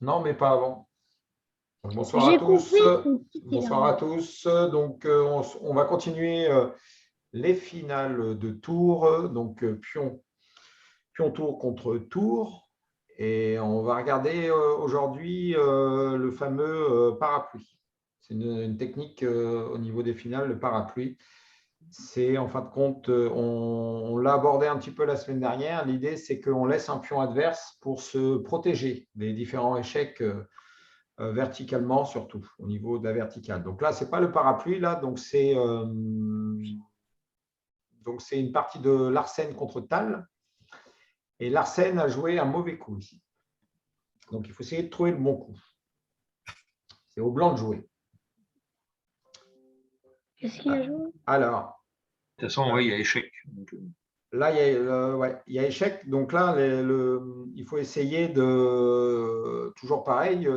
Non, mais pas avant. Donc, bonsoir à J'ai tous. compris qu'on quittait Bonsoir à tous. Donc, on va continuer les finales de tour. Donc, pion tour contre tour. Et on va regarder aujourd'hui le fameux parapluie. C'est une technique au niveau des finales, le parapluie. C'est en fin de compte, on l'a abordé un petit peu la semaine dernière. L'idée, c'est qu'on laisse un pion adverse pour se protéger des différents échecs verticalement, surtout au niveau de la verticale. Donc là, ce n'est pas le parapluie, là, donc c'est une partie de Larsen contre Tal. Et Larsen a joué un mauvais coup ici. Donc il faut essayer de trouver le bon coup. C'est au blanc de jouer. Qu'est-ce qu'il a joué? Alors, de toute façon, oui, il y a échec. là, il y a échec. Donc là, il faut essayer de, toujours pareil,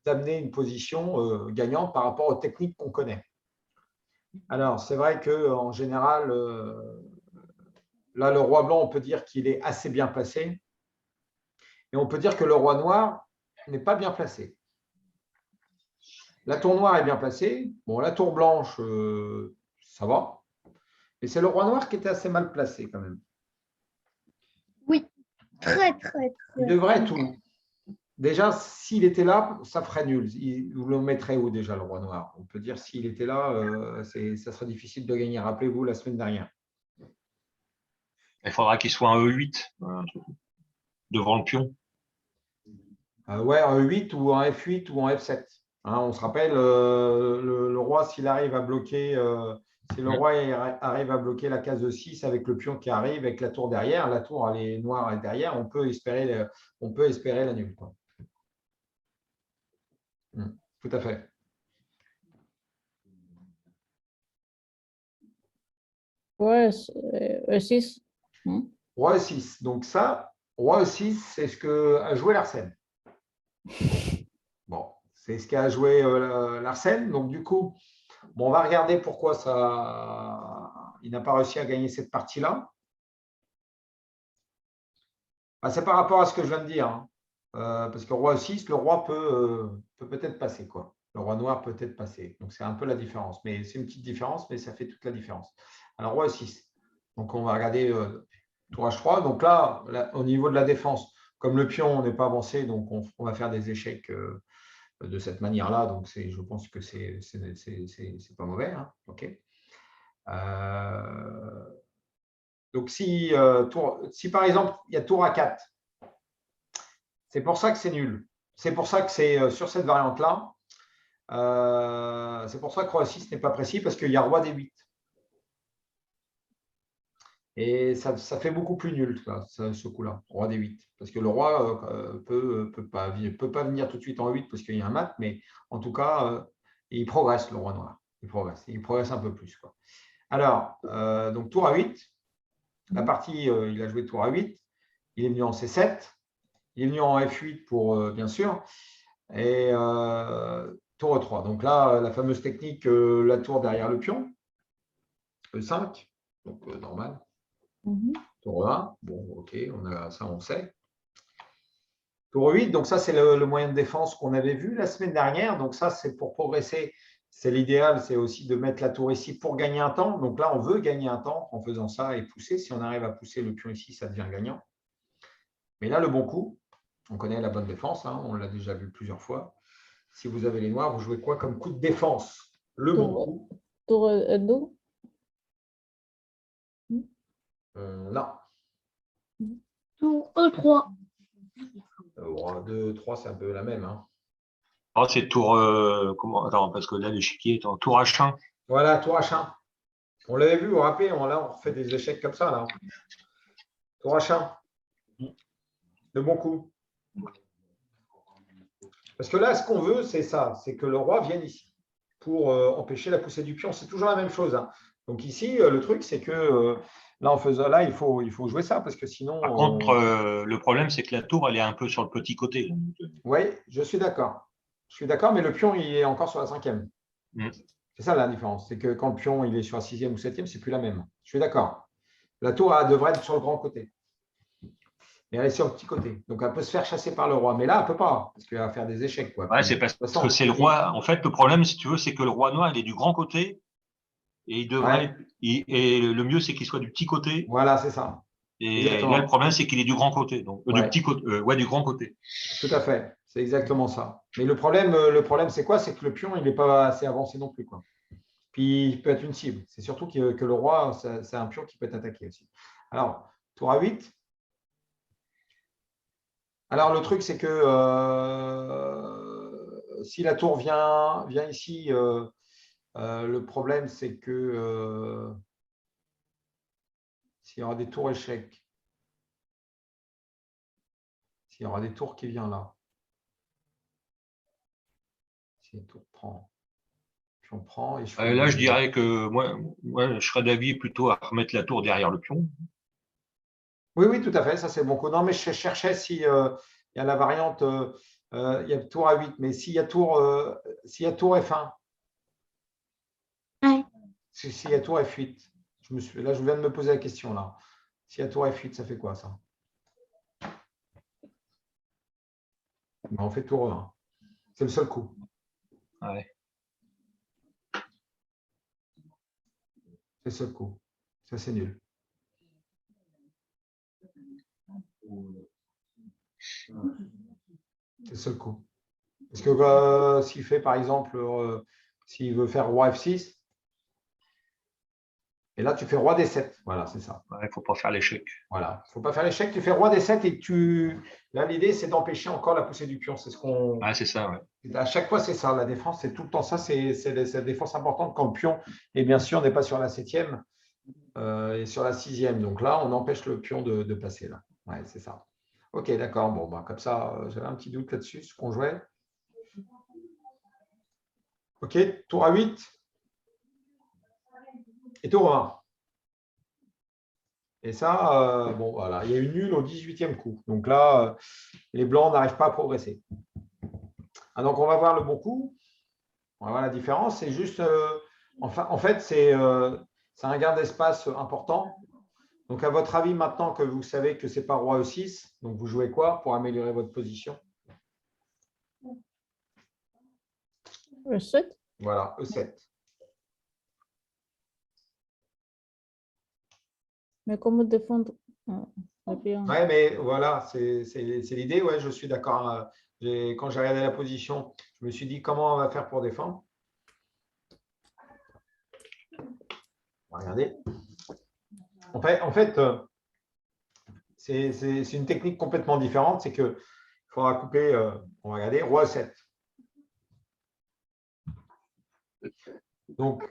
d'amener une position gagnante par rapport aux techniques qu'on connaît. Alors, c'est vrai qu'en général, là, le roi blanc, on peut dire qu'il est assez bien placé. Et on peut dire que le roi noir n'est pas bien placé. La tour noire est bien placée. Bon, la tour blanche, ça va. Mais c'est le roi noir qui était assez mal placé quand même. Oui, très. Il devrait tout. Déjà, s'il était là, ça ferait nul. Vous le mettrez où déjà, le roi noir? On peut dire s'il était là, ça serait difficile de gagner. Rappelez-vous la semaine dernière. Il faudra qu'il soit un E8 devant le pion. Ouais, un E8 ou un F8 ou un F7. Hein, on se rappelle, le roi, s'il arrive à bloquer, si le roi arrive à bloquer la case de 6 avec le pion qui arrive, avec la tour derrière, la tour elle est noire et derrière, on peut espérer la nulle. Quoi. Tout à fait. Ouais, E6. Roi E6. Donc ça, roi E6, c'est ce qu'a joué Larsen. Bon, c'est ce qu'a joué Larsen. Donc du coup, bon, on va regarder pourquoi il n'a pas réussi à gagner cette partie-là. C'est par rapport à ce que je viens de dire. Hein. Parce que roi E6, le roi peut peut-être passer. Quoi. Le roi noir peut peut-être passer. Donc c'est un peu la différence. Mais c'est une petite différence, mais ça fait toute la différence. Alors roi E6. Donc on va regarder tour H3. Donc là, au niveau de la défense, comme le pion n'est pas avancé, donc on va faire des échecs de cette manière-là. Donc je pense que c'est pas mauvais. Hein. OK. Donc si par exemple, il y a tour A4, c'est pour ça que c'est nul. C'est pour ça que c'est sur cette variante-là. C'est pour ça que roi 6 n'est pas précis, parce qu'il y a roi D8. Et ça fait beaucoup plus nul, ce coup-là, roi D8. Parce que le roi peut pas venir tout de suite en 8 parce qu'il y a un mat, mais en tout cas, il progresse, le roi noir. Il progresse un peu plus. Quoi. Alors, donc tour A8. La partie, il a joué tour A8. Il est venu en C7. Il est venu en F8 pour, bien sûr. Et tour E3. Donc là, la fameuse technique, la tour derrière le pion. E5. Donc normal. Tour E1. Bon, OK, ça, on sait. Tour E8. Donc ça, c'est le moyen de défense qu'on avait vu la semaine dernière. Donc ça, c'est pour progresser. C'est l'idéal, c'est aussi de mettre la tour ici pour gagner un temps. Donc là, on veut gagner un temps en faisant ça et pousser. Si on arrive à pousser le pion ici, ça devient gagnant. Mais là, le bon coup, on connaît la bonne défense, hein, on l'a déjà vu plusieurs fois. Si vous avez les noirs, vous jouez quoi comme coup de défense? Le bon coup. Tour E2. Non. Tour E3. Roi 2, 3, c'est un peu la même. Hein. Oh, c'est tour. Comment? Attends, parce que là, l'échiquier est en tour H1. Voilà, tour H1. On l'avait vu, vous vous rappelez, là, on refait des échecs comme ça. Là. Tour H1. Le bon coup. Parce que là, ce qu'on veut, c'est ça, c'est que le roi vienne ici pour empêcher la poussée du pion. C'est toujours la même chose. Hein. Donc ici, le truc, c'est que là, il faut jouer ça parce que sinon. Par contre, le problème, c'est que la tour, elle est un peu sur le petit côté. Oui, je suis d'accord. Je suis d'accord, mais le pion, il est encore sur la 5e. C'est ça la différence. C'est que quand le pion il est sur la 6e ou 7e, c'est plus la même. Je suis d'accord. La tour elle devrait être sur le grand côté. mais elle est sur le petit côté. Donc, elle peut se faire chasser par le roi. Mais là, elle ne peut pas, parce qu'elle va faire des échecs. Quoi. Ouais, Puis, c'est de parce toute façon, que c'est le roi. En fait, le problème, si tu veux, c'est que le roi noir, il est du grand côté et il ouais, devrait. Et le mieux, c'est qu'il soit du petit côté. voilà, c'est ça. Et là, le Exactement. problème, c'est qu'il est du grand côté. Donc, du Ouais, petit côté, ouais, du grand côté. tout à fait. C'est exactement ça. Mais le problème c'est quoi? C'est que le pion, il n'est pas assez avancé non plus. Quoi. Puis, il peut être une cible. C'est surtout que le roi, c'est un pion qui peut être attaqué aussi. Alors, tour à 8. Alors, le truc, c'est que si la tour vient ici, le problème, c'est que s'il y aura des tours échecs, s'il y aura des tours qui viennent là, si la tour prend, puis on prend et je fais Là, je des… dirais que moi, je serais d'avis plutôt à remettre la tour derrière le pion. Oui, oui, tout à fait, ça c'est bon coup. Non, mais je cherchais si il y a la variante, il y a tour à 8, mais s'il y a tour F1, Ouais. s'il y a tour F8, là je viens de me poser la question là. S'il y a tour F8, ça fait quoi ça? Ben, on fait tour E1. C'est le seul coup. Ouais. C'est le seul coup. Ça c'est nul. C'est le seul coup. Parce que s'il fait par exemple, s'il veut faire roi F6, et là tu fais roi D7. Voilà, c'est ça. Il ne faut pas faire l'échec. Voilà. Il ne faut pas faire l'échec. Tu fais roi D7 et là l'idée c'est d'empêcher encore la poussée du pion. C'est ce qu'on… Ouais, c'est ça, ouais. À chaque fois, c'est ça. La défense, c'est tout le temps ça. C'est la défense importante quand le pion, et bien sûr, n'est pas sur la 7e et sur la 6e. Donc là, on empêche le pion de passer. Là. Ouais, c'est ça. Ok, d'accord. Bon, bah, comme ça, j'avais un petit doute là-dessus, ce qu'on jouait. Ok, tour à 8 et tour à 1. Et ça, bon, voilà, il y a une nulle au 18e coup. Donc là, les blancs n'arrivent pas à progresser. Ah, donc, on va voir le bon coup. On va voir la différence. C'est juste, en fait, c'est un gain d'espace important. Donc, à votre avis, maintenant que vous savez que ce n'est pas roi E6, donc vous jouez quoi pour améliorer votre position? E7. Voilà, E7. Mais comment défendre le pion? Oui, mais voilà, c'est l'idée. Ouais, je suis d'accord. Quand j'ai regardé la position, je me suis dit comment on va faire pour défendre. On va regarder. En fait c'est une technique complètement différente. C'est qu'il faudra couper, on va regarder, roi E7. Donc,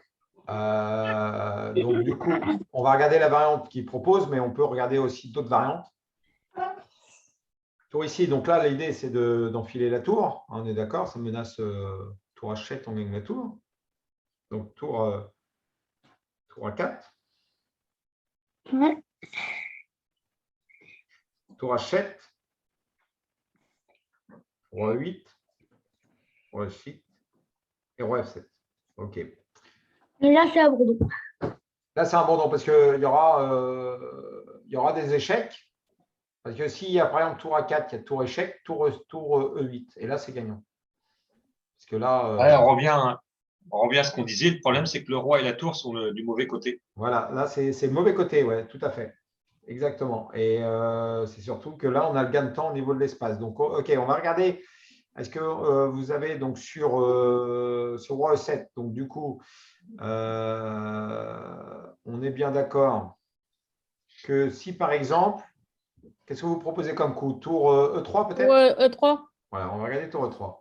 du coup, on va regarder la variante qu'il propose, mais on peut regarder aussi d'autres variantes. Tour ici, donc là, l'idée, c'est d'enfiler la tour. On est d'accord, ça menace tour H7, on gagne la tour. Donc, tour A4. Ouais. Tour H7. Roi E8. Roi F8. Et roi F7. OK. Et là, c'est abandon. Là, c'est important parce qu'il y aura des échecs. Parce que s'il y a par exemple tour A4, il y a tour échec, tour E8. Et là, c'est gagnant. Parce que là, Ouais, on revient à ce qu'on disait. Le problème, c'est que le roi et la tour sont du mauvais côté. voilà, là, c'est le mauvais côté, ouais, tout à fait. Exactement. Et c'est surtout que là, on a le gain de temps au niveau de l'espace. Donc, OK, on va regarder. Est-ce que vous avez donc sur roi E7, donc du coup, on est bien d'accord que si par exemple, qu'est-ce que vous proposez comme coup? Tour E3 peut-être? Ouais, E3. Voilà, on va regarder tour E3.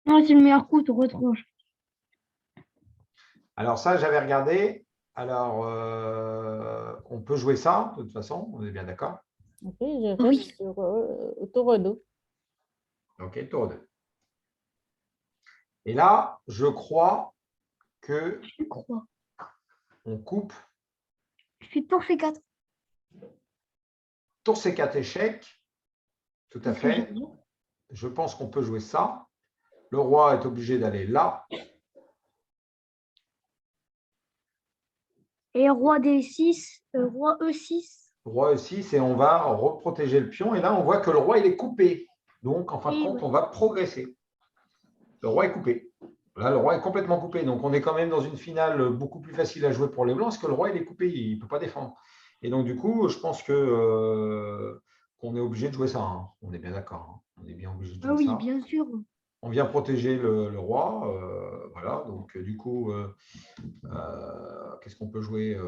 Non, c'est le meilleur coup, tu retranches. Alors ça, j'avais regardé. Alors, on peut jouer ça, de toute façon, on est bien d'accord. Ok, je Oui. reste sur tour 2. OK, tour 2. Et là, je crois que Je crois. on coupe Je fais tour C4. tour C4 échec. Tout à C'est ce que j'ai fait. dit. Je pense qu'on peut jouer ça. Le roi est obligé d'aller là. Et roi D6, roi E6. roi E6 et on va reprotéger le pion. Et là, on voit que le roi, il est coupé. Donc, en fin de Oui, compte, oui. on va progresser. Le roi est coupé. Là, le roi est complètement coupé. Donc, on est quand même dans une finale beaucoup plus facile à jouer pour les blancs parce que le roi, il est coupé. Il ne peut pas défendre. Et donc, du coup, je pense que qu'on est obligé de jouer ça. Hein. On est bien d'accord. Hein. On est bien obligé de Ah jouer oui, ça. bien sûr. On vient protéger le roi. Voilà. Donc, du coup, qu'est-ce qu'on peut jouer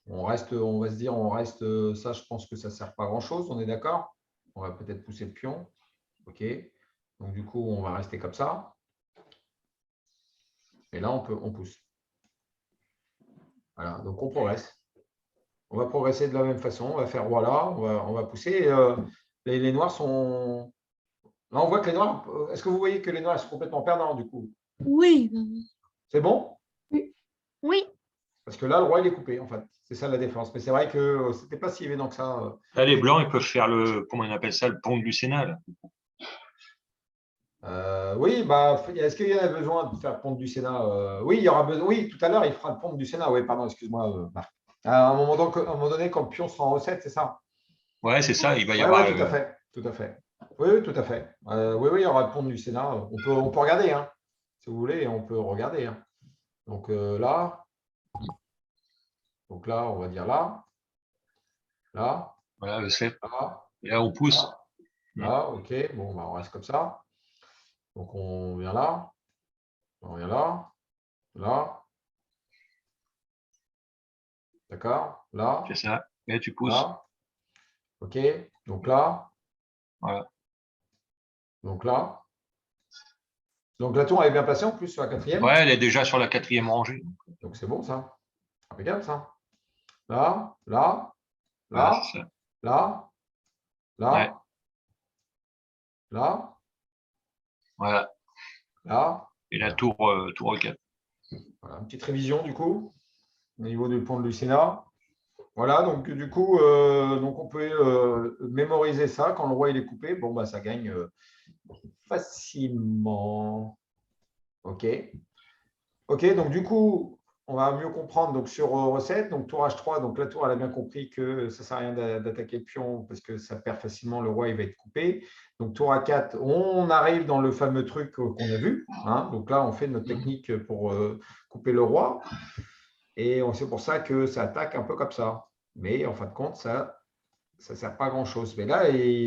on reste, on va se dire, on reste. Ça, je pense que ça ne sert pas à grand-chose. On est d'accord? On va peut-être pousser le pion. OK. Donc, du coup, on va rester comme ça. Et là, on pousse. Voilà. Donc, on progresse. On va progresser de la même façon. On va faire voilà. On va pousser. Et, les noirs sont. Là, on voit que les noirs. Est-ce que vous voyez que les noirs sont complètement perdants du coup? Oui. C'est bon? Oui. Parce que là, le roi, il est coupé, en fait. C'est ça la défense. Mais c'est vrai que c'était pas si évident que ça. Là, les blancs, ils peuvent faire le, comment on appelle ça, le pont du Sénat. Là. Oui, bah, est-ce qu'il y a besoin de faire pondre du Sénat? Oui, il y aura besoin. Oui, tout à l'heure, il fera le pondre du Sénat. Oui, pardon, excuse-moi. Marc. À un moment donné, quand le pion sera en recette, c'est ça? Ouais, c'est ça. Il va y Oui, avoir. tout à fait. Tout à fait. Oui, oui, tout à fait. Oui, oui, il y aura le pondre du Sénat. On peut regarder, hein, si vous voulez, on peut regarder. Hein. Donc là, on va dire là, là, Voilà, le 7. là, Et là, on pousse. là, là, ok. Bon, bah, on reste comme ça. Donc on vient là, on vient là, là, d'accord, là, C'est ça. Et tu pousses. là, ok. Donc là, Voilà. donc là. Donc la tour elle est bien placée en plus sur la quatrième. Ouais, elle est déjà sur la 4e rangée. Donc c'est bon ça. Impeccable ça. Là, là, Voilà, c'est là, ça. là, Ouais, là, là, voilà. là. Et la Voilà. tour 4. Voilà. Une petite révision du coup au niveau du pont de Lucena. Voilà, donc du coup, donc on peut mémoriser ça. Quand le roi il est coupé, bon bah ça gagne facilement. OK. OK, donc du coup, on va mieux comprendre donc, sur recette. Donc tour H3, donc la tour, elle a bien compris que ça ne sert à rien d'attaquer le pion parce que ça perd facilement, le roi, il va être coupé. Donc tour A4, on arrive dans le fameux truc qu'on a vu. Hein. Donc là, on fait notre technique pour couper le roi. Et c'est pour ça que ça attaque un peu comme ça. Mais en fin de compte, ça ne sert pas à grand-chose. Mais là,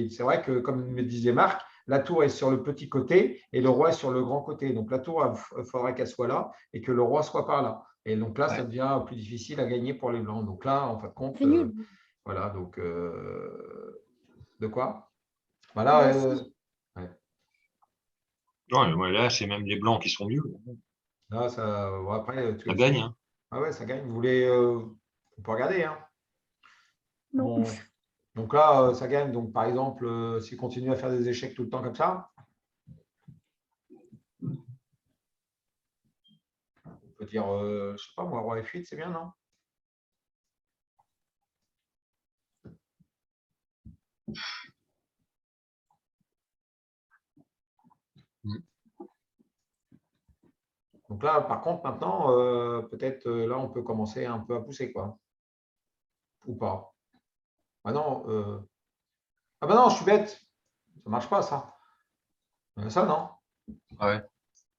c'est vrai que, comme me disait Marc, la tour est sur le petit côté et le roi est sur le grand côté. Donc la tour, il faudrait qu'elle soit là et que le roi soit par là. Et donc là, ça Ouais. devient plus difficile à gagner pour les blancs. Donc là, en fin de compte, C'est nul. voilà. Donc, de quoi? Ah Voilà. bah si. Ouais. Non, ouais, là, c'est même les blancs qui sont mieux. Là, ça, bon, après, Ça gagne. Hein. ah ouais, ça gagne. Vous voulez, on peut regarder. Hein. Non. Bon. Donc là, ça gagne. Donc, par exemple, s'il continue à faire des échecs tout le temps comme ça, on peut dire, je ne sais pas, moi, roi F8, c'est bien, non? Donc là, par contre, maintenant, peut-être là, on peut commencer un peu à pousser, quoi. Ou pas. Ah non, ah bah non, je suis bête. Ça ne marche pas, ça. Ça, non? Ouais.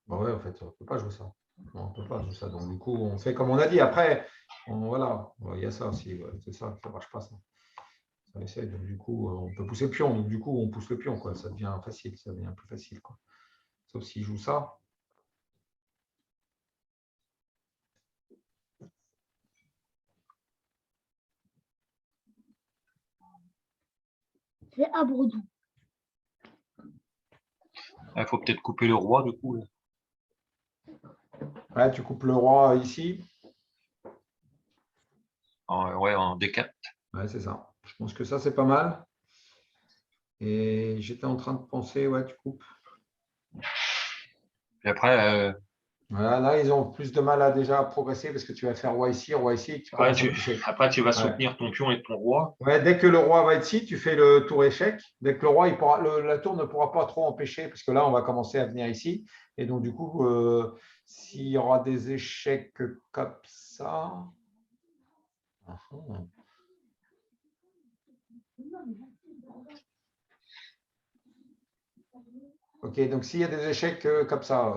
Bah ouais, en fait, on ne peut pas jouer ça. Non, on ne peut pas jouer ça. Donc, du coup, on fait comme on a dit. Après, voilà, il y a ça aussi. Ouais, c'est ça, ça ne marche pas, ça. Ça essaie. Donc, du coup, on peut pousser le pion. Donc, du coup, on pousse le pion, quoi. Ça devient facile. Ça devient plus facile, quoi. Sauf s'il joue ça. C'est à Bredou. Il faut peut-être couper le roi, du coup. Là. Là, tu coupes le roi ici. Ouais, en D4. Ouais, c'est ça. Je pense que ça, c'est pas mal. Et j'étais en train de penser, ouais, tu coupes. Et après, Voilà, là, ils ont plus de mal à déjà progresser parce que tu vas faire roi ici, et tu commences à pousser. tu vas Ouais. soutenir ton pion et ton roi. Ouais, dès que le roi va être ici, tu fais le tour échec. Dès que le roi, la tour ne pourra pas trop empêcher parce que là, on va commencer à venir ici. Et donc, du coup, s'il y aura des échecs comme ça. Ok, donc s'il y a des échecs comme ça,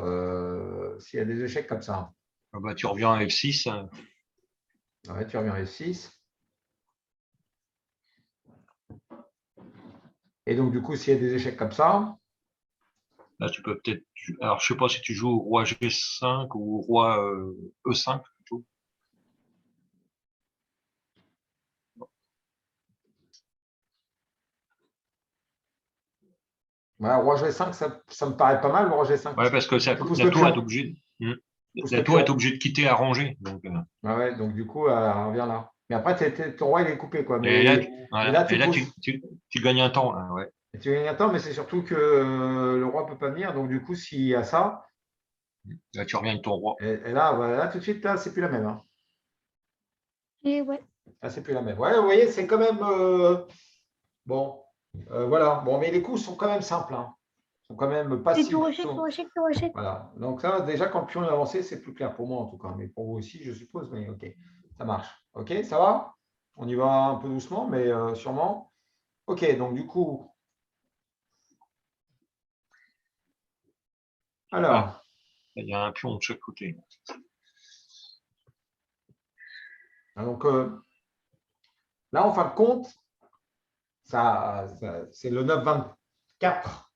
s'il y a des échecs comme ça, Ah bah, tu reviens à F6. ouais, tu reviens à F6. Et donc, du coup, s'il y a des échecs comme ça, Là, tu peux peut-être. Alors, je sais pas si tu joues roi G5 ou roi E5 plutôt. voilà, roi G5, ça me paraît pas mal, le roi G5. Ouais, parce que Tu pousses la le tour est pion. obligée. Pousse La le tour est pion. obligée de quitter à ranger. Donc, Ah ouais, donc du coup, elle revient là. Mais après, ton roi, il est coupé, quoi. et là, Mais voilà. là, Et tu là, pousses. tu gagnes un temps. Là, ouais. Et tu gagnes un temps, mais c'est surtout que le roi ne peut pas venir. Donc, du coup, s'il y a ça, Là, tu reviens avec ton roi. et là, voilà, là, tout de suite, là, c'est plus la même. Hein. Et ouais. Là, c'est plus la même. Ouais, vous voyez, c'est quand même. Bon, voilà. Bon, mais les coups sont quand même simples. Hein. Ils sont quand même C'est tout passifs. rocher, tout rocher, tout rocher. Voilà. Donc, ça, déjà, quand le pion est avancé, c'est plus clair pour moi, en tout cas. Mais pour vous aussi, je suppose. Mais OK, ça marche. OK, ça va? On y va un peu doucement, mais sûrement. OK, donc du coup, Ah, alors, il y a un pion de chaque côté. donc là, en fin de compte, c'est le 9-24.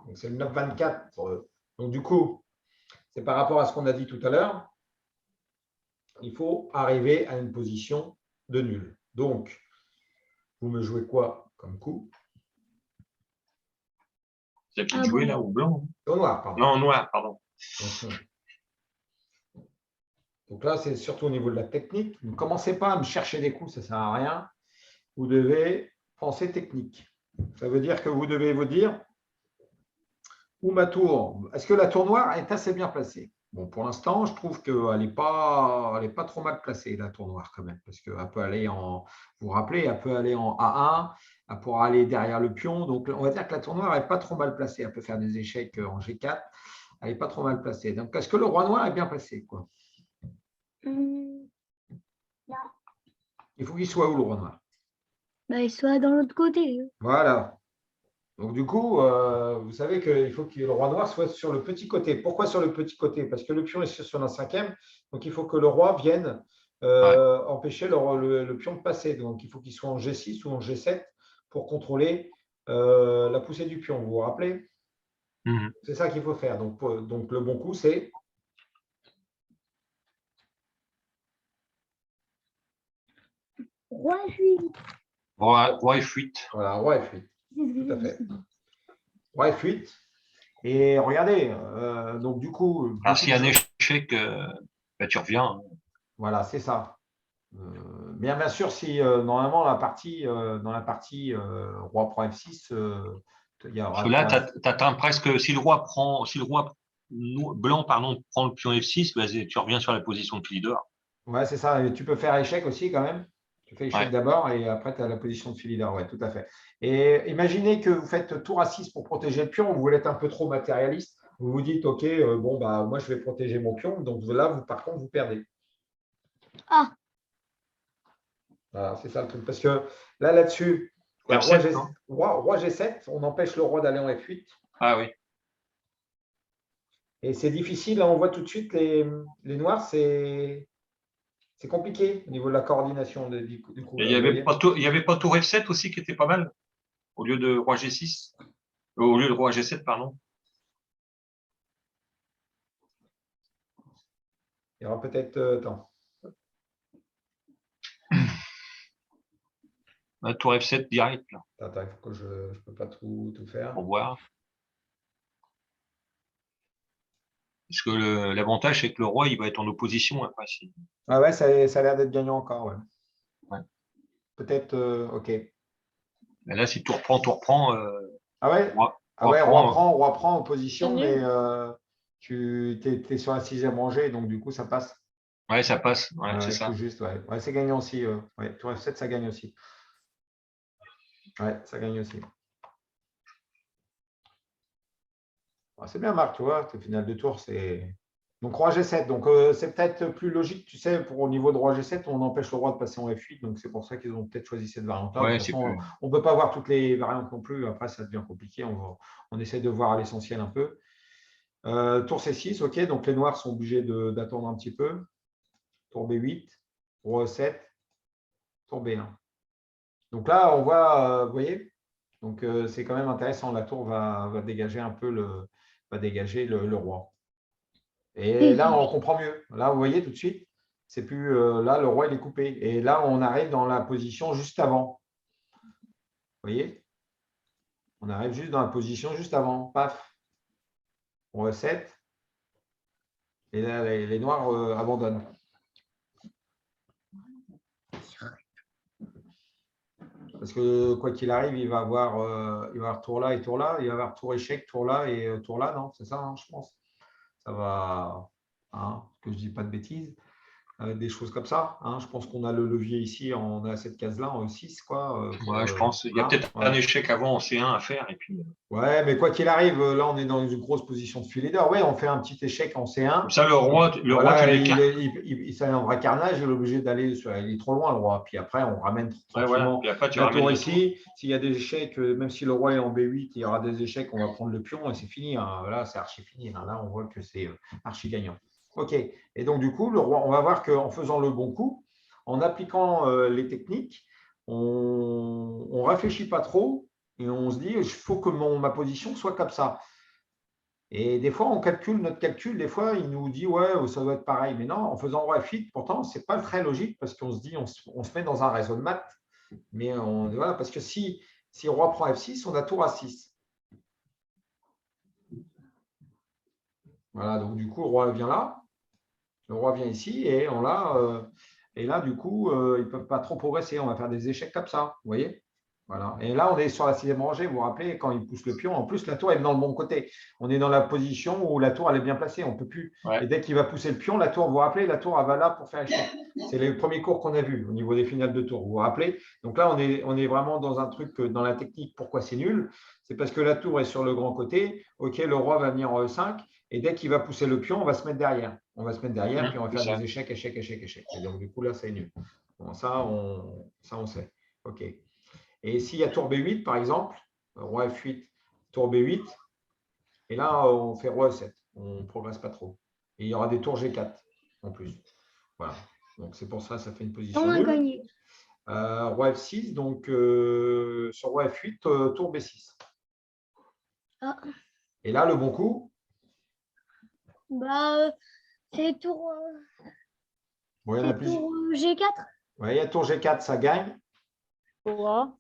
Donc, c'est le 9-24. Donc, du coup, c'est par rapport à ce qu'on a dit tout à l'heure. Il faut arriver à une position de nul. Donc, vous me jouez quoi comme coup? C'est peut-être joué là ou blanc. Au noir, pardon. Non, noir, pardon. Donc là, c'est surtout au niveau de la technique. Ne commencez pas à me chercher des coups, ça ne sert à rien. Vous devez penser technique. Ça veut dire que vous devez vous dire, où ma tour, est-ce que la tour noire est assez bien placée? Bon, pour l'instant, je trouve qu'elle n'est pas trop mal placée, la tour noire quand même, parce qu'elle peut aller en, vous vous rappelez, elle peut aller en A1, elle pourra aller derrière le pion. Donc, on va dire que la tour noire n'est pas trop mal placée. Elle peut faire des échecs en G4. Elle n'est pas trop mal placée. Donc, est-ce que le roi noir est bien placé, quoi? Non. Il faut qu'il soit où, le roi noir? Bah, il soit dans l'autre côté. Voilà. Donc, du coup, vous savez qu'il faut que le roi noir soit sur le petit côté. Pourquoi sur le petit côté? Parce que le pion est sur un cinquième, donc il faut que le roi vienne empêcher le pion de passer. Donc, il faut qu'il soit en G6 ou en G7 pour contrôler la poussée du pion. Vous vous rappelez? C'est ça qu'il faut faire. Donc, le bon coup, c'est… Roi F8. Roi F8. Voilà, roi F8. Tout à fait. Roi F8. Et regardez, donc du coup… Alors, s'il y a un échec, bah, tu reviens. Voilà, c'est ça. Bien sûr, si normalement dans la partie roi prend F6, il y Parce aura que là, tu atteins presque. Si le roi blanc pardon, prend le pion F6, bah, tu reviens sur la position de fil d'or. Ouais, c'est ça. Et tu peux faire échec aussi quand même. Tu fais échec Ouais. d'abord d'abord et après tu as la position de fil leader. Ouais, tout à fait. Et imaginez que vous faites tour à 6 pour protéger le pion, vous voulez être un peu trop matérialiste. Vous vous dites, OK, bon, bah, moi je vais protéger mon pion. Donc là, par contre, vous perdez. Ah. Voilà, c'est ça le truc. Parce que là-dessus, F7, non roi G7, on empêche le roi d'aller en F8. Ah oui. Et c'est difficile, là, on voit tout de suite les noirs, c'est compliqué au niveau de la coordination du coup. Et Là, vous voyez. il y avait pas tour F7 aussi qui était pas mal, au lieu de roi G6. Au lieu de roi G7, pardon. Il y aura peut-être. Attends. Tour F7 direct, là, Attends, il faut que je ne peux pas tout faire. pour voir. Parce que l'avantage, c'est que le roi, il va être en opposition après. Ah ouais, ça a l'air d'être gagnant encore. Ouais. Ouais. Peut-être, OK. Et là, si tu reprends, Ah ouais, roi prend en position, mais tu es sur la 6e rangée, donc du coup, ça passe. ouais, ça passe. Ouais, c'est Tout ça. juste, ouais. Ouais, c'est gagnant aussi. Ouais, tour F7, ça gagne aussi. Ouais, ça gagne aussi. C'est bien, Marc, tu vois, le final de tour, c'est Donc, roi G7. Donc, c'est peut-être plus logique, tu sais, pour au niveau de roi G7, on empêche le roi de passer en F8. Donc, c'est pour ça qu'ils ont peut-être choisi cette variante-là. De Ouais, toute c'est façon, plus. on ne peut pas voir toutes les variantes non plus. Après, ça devient compliqué. On essaie de voir à l'essentiel un peu. Tour C6, OK. Donc, les noirs sont obligés d'attendre un petit peu. Tour B8, roi E7, tour B1. Donc là, on voit, vous voyez, donc c'est quand même intéressant. La tour va dégager un peu le roi. Et là, on comprend mieux. Là, vous voyez tout de suite, c'est plus là, le roi il est coupé. Et là, on arrive dans la position juste avant. Vous voyez, on arrive juste dans la position juste avant. Paf, roi E7. Et là, les noirs abandonnent. Parce que quoi qu'il arrive, il va avoir tour là et tour là. Il va avoir tour échec, tour là et tour là, non? C'est ça, hein, je pense. Ça va, hein, que je ne dis pas de bêtises. Des choses comme ça, hein. Je pense qu'on a le levier ici, on a cette case-là en E6, quoi. Ouais, je pense. Il y a peut-être un échec avant en C1 à faire. Et puis, ouais, mais quoi qu'il arrive, là, on est dans une grosse position de filet d'or. Ouais, on fait un petit échec en C1. comme ça, le roi, Voilà, tu l'écartes. c'est un vrai carnage, il est obligé d'aller, il est trop loin, le roi. Puis après, on ramène Ouais, voilà. tranquillement Puis après, tu la ramènes tour la tour. ici. S'il y a des échecs, même si le roi est en B8, il y aura des échecs, on va prendre le pion et c'est fini, hein. Là, c'est archi fini, hein. Là, on voit que c'est archi gagnant. OK. Et donc, du coup, le roi, on va voir qu'en faisant le bon coup, en appliquant les techniques, on ne réfléchit pas trop et on se dit, il faut que ma position soit comme ça. Et des fois, on calcule notre calcul, des fois, il nous dit, ouais, ça doit être pareil. Mais non, en faisant roi F8, pourtant, ce n'est pas très logique parce qu'on se dit, on se met dans un réseau de maths. Mais voilà, parce que si roi prend F6, on a tour A6. Voilà, donc du coup, le roi vient là, le roi vient ici, et et là, du coup, ils ne peuvent pas trop progresser. On va faire des échecs comme ça, vous voyez? Voilà. Et là, on est sur la sixième rangée, vous vous rappelez, quand il pousse le pion, en plus, la tour est dans le bon côté. On est dans la position où la tour, elle est bien placée, on ne peut plus. Ouais. Et dès qu'il va pousser le pion, la tour, vous vous rappelez, la tour, elle va là pour faire échec. C'est les premiers cours qu'on a vus au niveau des finales de tour, vous vous rappelez? Donc là, on est vraiment dans un truc, dans la technique, pourquoi c'est nul? C'est parce que la tour est sur le grand côté, OK, le roi va venir en E5, et dès qu'il va pousser le pion, on va se mettre derrière. On va se mettre derrière, puis on va faire des échecs, échecs, échecs, échecs. Et donc, du coup, là, c'est nul. Bon, ça, on sait. OK. Et s'il y a tour B8, par exemple, roi F8, tour B8, et là, on fait roi E7. On ne progresse pas trop. Et il y aura des tours G4 en plus. Voilà. Donc, c'est pour ça que ça fait une position On a nulle. gagné. Roi F6, donc sur roi F8, tour B6. Ah. Et là, le bon coup, Bah, c'est tour, bon, il y en a c'est plusieurs. tour G4. Ouais, il y a tour G4, ça gagne. Roi.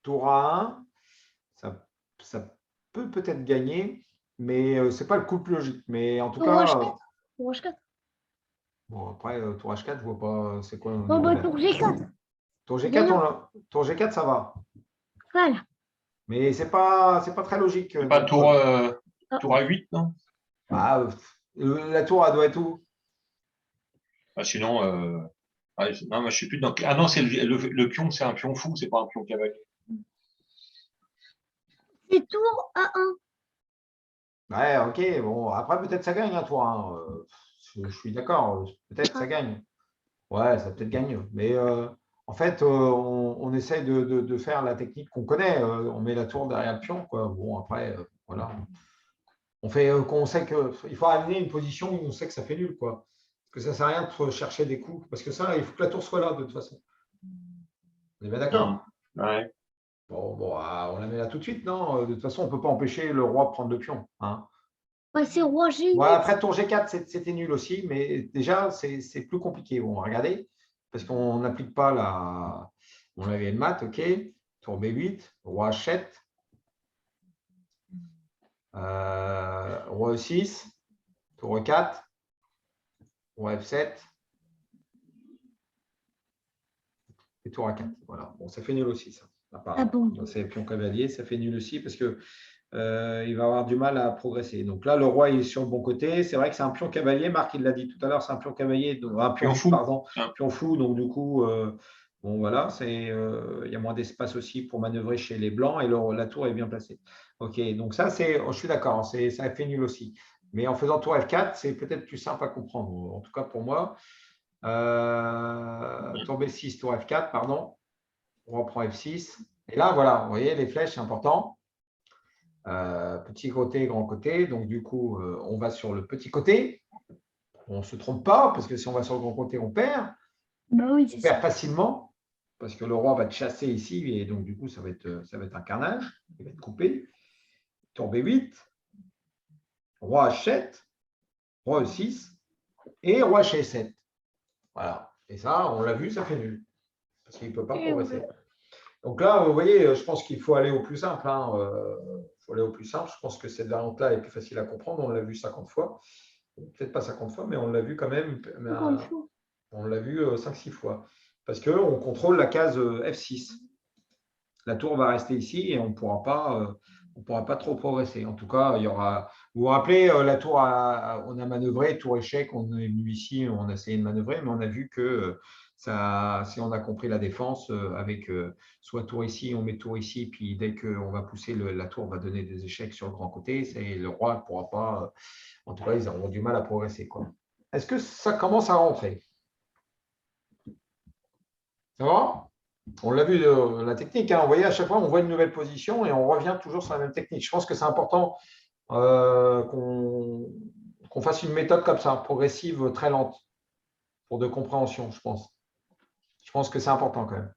Tour A1, ça peut peut-être gagner, mais ce n'est pas le coup le plus logique. Mais en tout Tour cas, H4. Tour H4. bon, après, tour H4, je ne vois pas c'est quoi. Oh, bah, tour G4. Tour G4, tour G4, ça va. Voilà. Mais ce n'est pas très logique. C'est pas Donc, tour A8, non? bah, la tour, elle doit être où? Ah, sinon, non, moi, je suis plus dans. Ah non, c'est le pion, c'est un pion fou, c'est pas un pion cavalier. C'est tour A1. Ouais, ok. Bon, après, peut-être ça gagne, hein, tour 1. Je suis d'accord. Peut-être ça gagne. Ouais, ça peut-être gagne. Mais en fait, on essaye de faire la technique qu'on connaît. On met la tour derrière le pion, quoi. Bon, après, voilà. On fait qu'on sait qu'il faut amener une position où on sait que ça fait nul, quoi. Parce que ça ne sert à rien de chercher des coups. Parce que ça, il faut que la tour soit là, de toute façon. On est bien d'accord? Ouais. Bon, on la met là tout de suite, non? De toute façon, on ne peut pas empêcher le roi de prendre le pion, hein. Bah, c'est roi G8. Ouais, après, tour G4, c'était nul aussi, mais déjà, c'est plus compliqué. Bon, regardez, parce qu'on n'applique pas la. On avait le mat, OK. Tour B8, roi H7, roi E6, tour E4, roi F7 et tour A4. Voilà. Bon, ça fait nul aussi, ça. Ah bon. C'est pion cavalier, ça fait nul aussi parce que il va avoir du mal à progresser. Donc là, le roi est sur le bon côté. C'est vrai que c'est un pion cavalier. Marc, il l'a dit tout à l'heure, c'est un pion cavalier, donc un pion fou, pardon. Ah. Pion fou, donc du coup, Bon, voilà, il y a moins d'espace aussi pour manœuvrer chez les blancs et la tour est bien placée. OK, donc ça, je suis d'accord, hein, ça fait nul aussi. Mais en faisant tour F4, c'est peut-être plus simple à comprendre. En tout cas, pour moi, tour B6, tour F4, pardon. On reprend F6. Et là, voilà, vous voyez, les flèches, c'est important. Petit côté, grand côté. Donc, du coup, on va sur le petit côté. On ne se trompe pas, parce que si on va sur le grand côté, on perd. Bah oui, On c'est perd ça. facilement, parce que le roi va te chasser ici, et donc, du coup, ça va être un carnage. Il va être coupé. Tour B8. Roi H7. Roi E6. Et roi H7. Voilà. Et ça, on l'a vu, ça fait nul. Parce qu'il ne peut pas Et progresser. ouais. Donc là, vous voyez, je pense qu'il faut aller au plus simple. Hein. Faut aller au plus simple. Je pense que cette variante-là est plus facile à comprendre. On l'a vu 50 fois. Peut-être pas 50 fois, mais on l'a vu quand même. Encore une fois. On l'a vu 5-6 fois. Parce qu'on contrôle la case F6. La tour va rester ici et on ne pourra pas trop progresser. En tout cas, il y aura. Vous vous rappelez, la tour, on a manœuvré, tour échec, on est venu ici, on a essayé de manœuvrer, mais on a vu que si on a compris la défense, avec soit tour ici, on met tour ici, puis dès qu'on va pousser, la tour va donner des échecs sur le grand côté, le roi ne pourra pas. En tout cas, ils auront du mal à progresser, quoi. Est-ce que ça commence à rentrer? Ça va? On l'a vu, la technique, hein. Vous voyez, à chaque fois, on voit une nouvelle position et on revient toujours sur la même technique. Je pense que c'est important qu'on fasse une méthode comme ça, progressive, très lente, pour de compréhension, je pense. Je pense que c'est important quand même.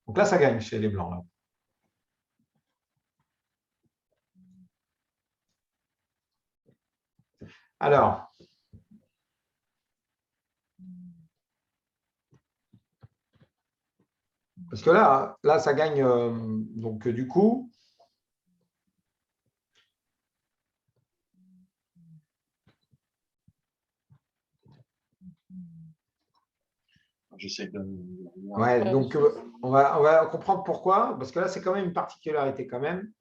Donc là, ça gagne chez les Blancs. Là. Alors, parce que là ça gagne. Donc, du coup, J'essaie de. ouais, donc on va comprendre pourquoi, parce que là, c'est quand même une particularité quand même.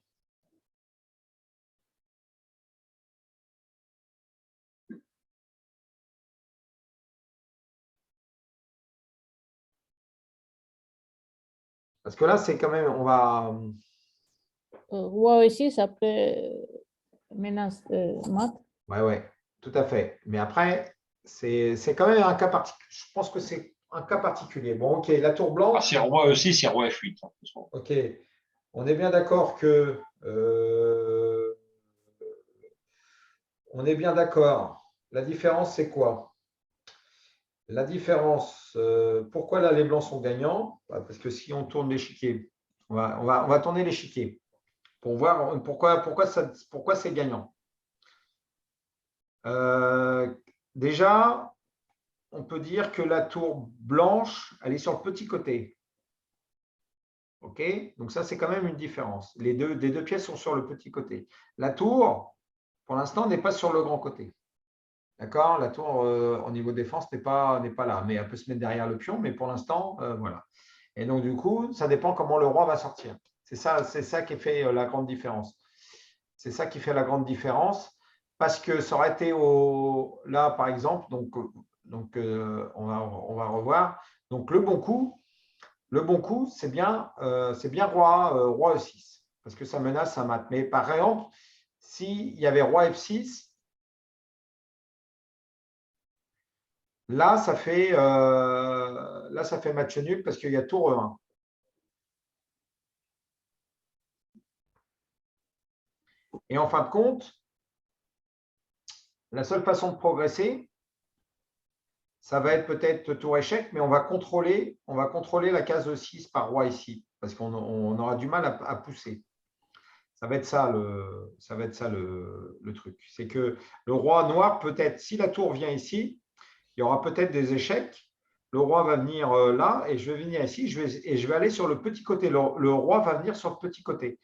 Parce que là, c'est quand même, on va. Roi ici, ça peut menace mat. Ouais, tout à fait. Mais après, c'est quand même un cas particulier. Je pense que c'est un cas particulier. Bon, ok, la tour Ah, blanche. c'est roi aussi, c'est roi F8. Ok, on est bien d'accord que. On est bien d'accord. La différence, c'est quoi? La différence, pourquoi là les blancs sont gagnants? Parce que si on tourne l'échiquier, on va tourner l'échiquier pour voir pourquoi c'est gagnant. Déjà, on peut dire que la tour blanche, elle est sur le petit côté. OK? Donc ça, c'est quand même une différence. Les deux pièces sont sur le petit côté. La tour, pour l'instant, n'est pas sur le grand côté. D'accord? La tour, au niveau défense, n'est pas là. Mais elle peut se mettre derrière le pion, mais pour l'instant, voilà. Et donc, du coup, ça dépend comment le roi va sortir. C'est ça qui fait la grande différence. C'est ça qui fait la grande différence. Parce que ça aurait été là, par exemple, donc on va revoir. Donc, le bon coup, c'est bien roi E6, parce que ça menace un mat. Mais par exemple, s'il y avait roi F6, là, ça fait match nul parce qu'il y a tour E1. Et en fin de compte, la seule façon de progresser, ça va être peut-être tour échec, mais on va contrôler la case E6 par roi ici, parce qu'on aura du mal à pousser. Ça va être ça le truc. C'est que le roi noir, peut-être, si la tour vient ici, il y aura peut-être des échecs. Le roi va venir là et je vais venir ici et je vais aller sur le petit côté. Le roi va venir sur le petit côté.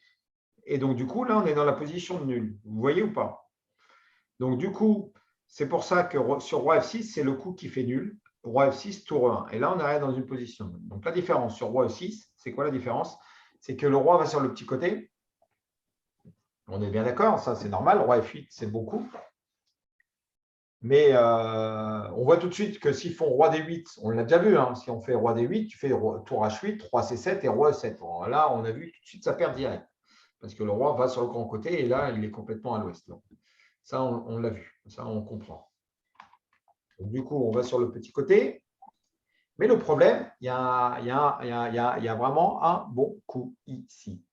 Et donc, du coup, là, on est dans la position de nul. Vous voyez ou pas? Donc, du coup, c'est pour ça que sur roi F6, c'est le coup qui fait nul. Roi F6, tour 1. Et là, on arrive dans une position. Donc, la différence sur roi E6, c'est quoi la différence? C'est que le roi va sur le petit côté. On est bien d'accord, ça c'est normal. Roi F8, c'est beaucoup. Mais on voit tout de suite que s'ils font roi D8, on l'a déjà vu, hein, si on fait roi D8, tu fais tour H8, roi C7 et roi E7. Bon, là, on a vu tout de suite ça perd direct. Parce que le roi va sur le grand côté et là, il est complètement à l'ouest. Ça, on l'a vu. Ça, on comprend. Donc, du coup, on va sur le petit côté. Mais le problème, il y a vraiment un bon coup ici.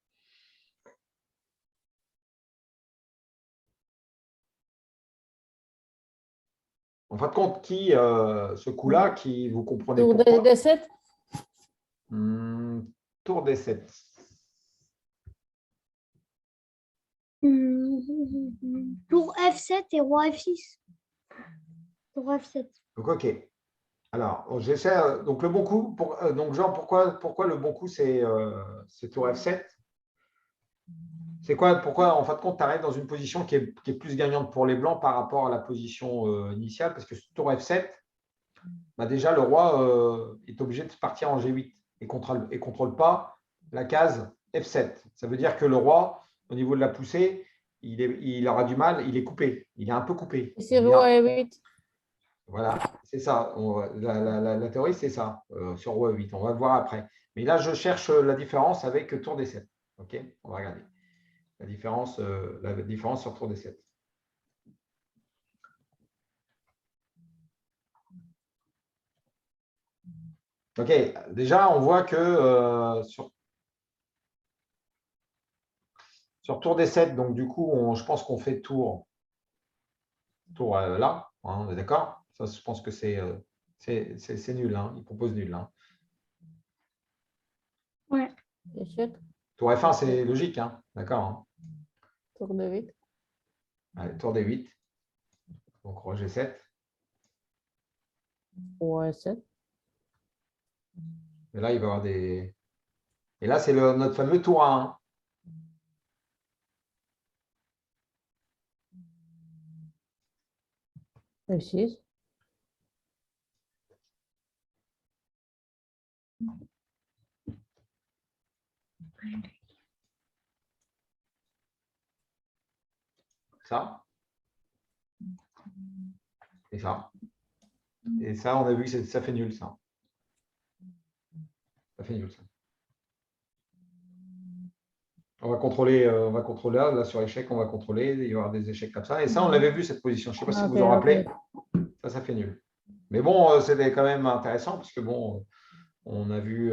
En fin de compte, ce coup-là, qui vous comprenez Tour pourquoi D7. Tour D7. Tour F7 et roi F6. Tour F7. Donc, OK. Alors, j'essaie. Donc, le bon coup, donc, Jean, pourquoi le bon coup, c'est tour F7? C'est quoi? Pourquoi, en fin de compte, tu arrives dans une position qui est plus gagnante pour les Blancs par rapport à la position initiale? Parce que ce tour F7, bah déjà, le roi est obligé de partir en G8 et ne contrôle pas la case F7. Ça veut dire que le roi, au niveau de la poussée, il aura du mal, il est coupé. Il est un peu coupé. C'est roi E8. Voilà, c'est ça. La théorie, c'est ça, sur roi 8. On va le voir après. Mais là, je cherche la différence avec tour D7. OK, on va regarder. La différence sur tour D7. OK, déjà, on voit que sur tour D7, donc du coup, je pense qu'on fait tour là. Hein, on est d'accord? Ça, je pense que c'est nul. Hein, il propose nul. Hein. Ouais. Échec. Tour F1, c'est logique. Hein, d'accord. Hein. Tour D8. Allez, tour D8. Donc, roi G7. Roi E7. Et là, il va y avoir des. Et là, c'est notre fameux tour A1. F6. Ça. Et ça. Et ça, on a vu que ça fait nul, ça. Ça fait nul, ça. On va contrôler là, sur échec, on va contrôler, il va y avoir des échecs comme ça. Et ça, on l'avait vu, cette position. Je ne sais pas si vous vous en rappelez. Ça fait nul. Mais bon, c'était quand même intéressant, parce que bon, on a vu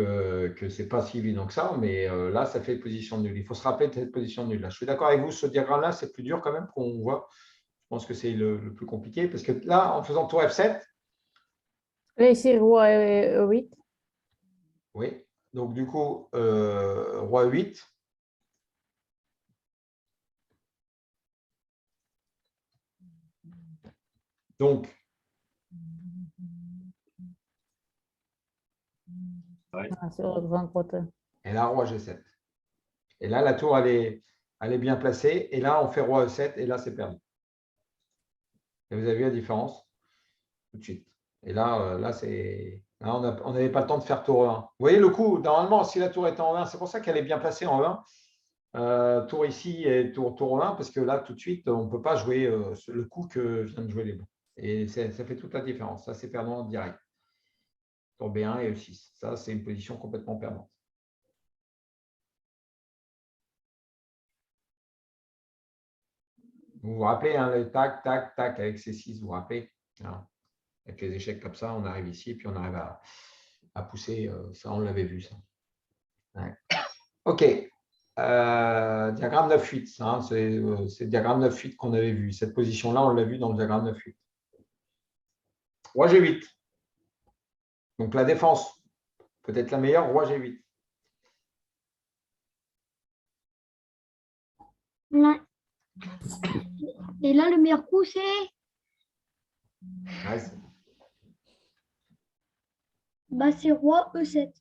que ce n'est pas si évident que ça, mais là, ça fait position nulle. Il faut se rappeler de cette position nulle là. Je suis d'accord avec vous, ce diagramme-là, c'est plus dur quand même qu'on voit. Je pense que c'est le plus compliqué, parce que là, en faisant tour F7, Là, ici, roi E8. oui, donc du coup, roi 8. Donc, Sur le grand côté. et là, roi G7. Et là, la tour, elle est bien placée. Et là, on fait roi E7, et là, c'est perdu. Et vous avez vu la différence tout de suite. Et là, on n'avait pas le temps de faire tour E1. Vous voyez le coup, normalement, si la tour était en 1, c'est pour ça qu'elle est bien placée en 1. Tour ici et tour E1, parce que là, tout de suite, on ne peut pas jouer le coup que viennent de jouer les blancs. Et ça fait toute la différence. Ça, c'est perdant direct. Tour B1 et E6. Ça, c'est une position complètement perdante. Vous vous rappelez, hein, les tac, tac, tac avec C6, vous vous rappelez hein, avec les échecs comme ça, on arrive ici, puis on arrive à pousser. Ça, on l'avait vu, ça. Ouais. OK. Diagramme 9-8. Hein, c'est le diagramme 9-8 qu'on avait vu. Cette position-là, on l'a vu dans le diagramme 9-8. Roi G8. Donc, la défense peut être la meilleure, roi G8. Ouais. Et là, le meilleur coup, c'est Ouais, c'est roi E7.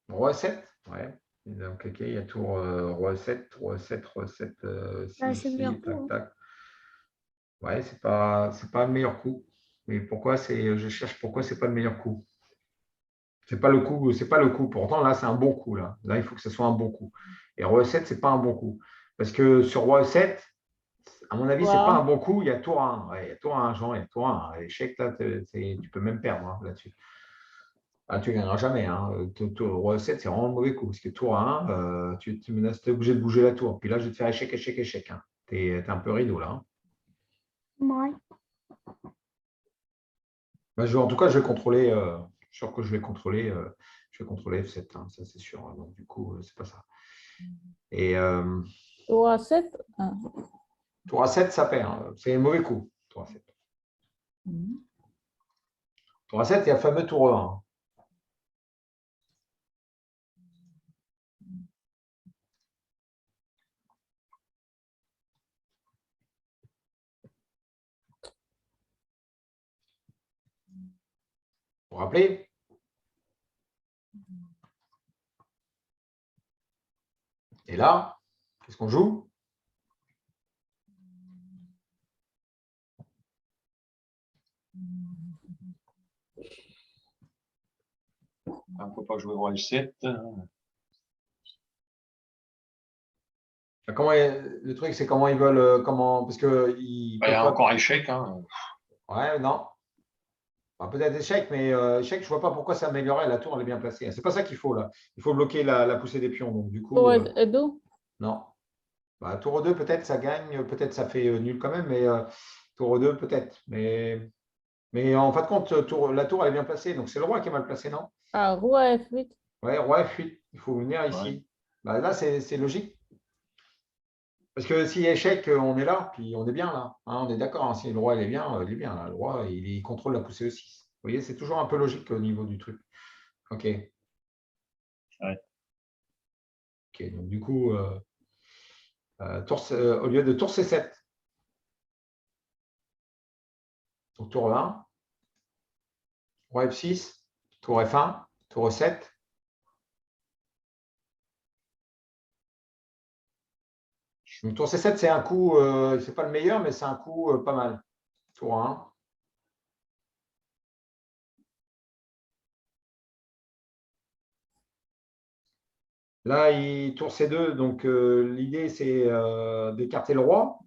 roi 7. Ouais. Donc, OK, il y a tour roi 7, roi 7, roi 7, C'est le meilleur coup. tac, tac. Ouais, c'est pas le meilleur coup. Mais pourquoi je cherche pourquoi c'est pas le meilleur coup. C'est pas le coup, c'est pas le coup. Pourtant, là, c'est un bon coup. Là, il faut que ce soit un bon coup. Et roi E7, c'est pas un bon coup. Parce que sur roi E7, à mon avis, c'est pas un Wow. bon coup. Il y a tour 1. Ouais, il y a tour 1, Jean, il y a tour 1. L'échec, là, tu peux même perdre hein, là-dessus. Ah, tu ne gagneras jamais. Hein. Roi E7, c'est vraiment un mauvais coup. Parce que tour 1, tu es obligé de bouger la tour. Puis là, je vais te faire échec, échec, échec. Hein. Tu es un peu rideau là. Hein. Ouais. Bah, en tout cas, je vais contrôler. Je suis sûr que je vais contrôler. Je vais contrôler F7. Hein, ça, c'est sûr. Donc, du coup, c'est pas ça. Et 3, 7. tour A7, ça perd. Hein. C'est un mauvais coup. Tour A7. Tour A7, il y a le fameux tour E1. Vous vous rappelez? Et là, qu'est-ce qu'on joue? On ne peut pas jouer roi F7. Le truc, c'est comment ils veulent. Parce qu'ils Il y peuvent a pas. encore échec. Hein. Ouais, non. Enfin, peut-être échec, mais échec, je ne vois pas pourquoi ça améliorerait. La tour, elle est bien placée. C'est pas ça qu'il faut là. Il faut bloquer la poussée des pions. Donc, du coup, 3 et 2. non. Bah, tour 2, peut-être ça gagne, peut-être ça fait nul quand même, mais tour 2, peut-être. Mais en fin de compte, la tour, elle est bien placée. Donc, c'est le roi qui est mal placé, non? Ah, roi F8. Ouais, roi F8. Il faut venir Ouais. ici. Bah, là, c'est logique. Parce que si échec, on est là, puis on est bien là. Hein, on est d'accord. Hein, si le roi il est bien là. Le roi, il contrôle la poussée E6. Vous voyez, c'est toujours un peu logique au niveau du truc. OK. Ouais. OK. Donc, du coup, au lieu de tour C7, donc tour E1, roi F6, tour F1, tour E7. Donc, tour C7, c'est un coup, c'est pas le meilleur, mais c'est un coup pas mal. Tour 1. Là, tour C2, donc l'idée, c'est d'écarter le roi.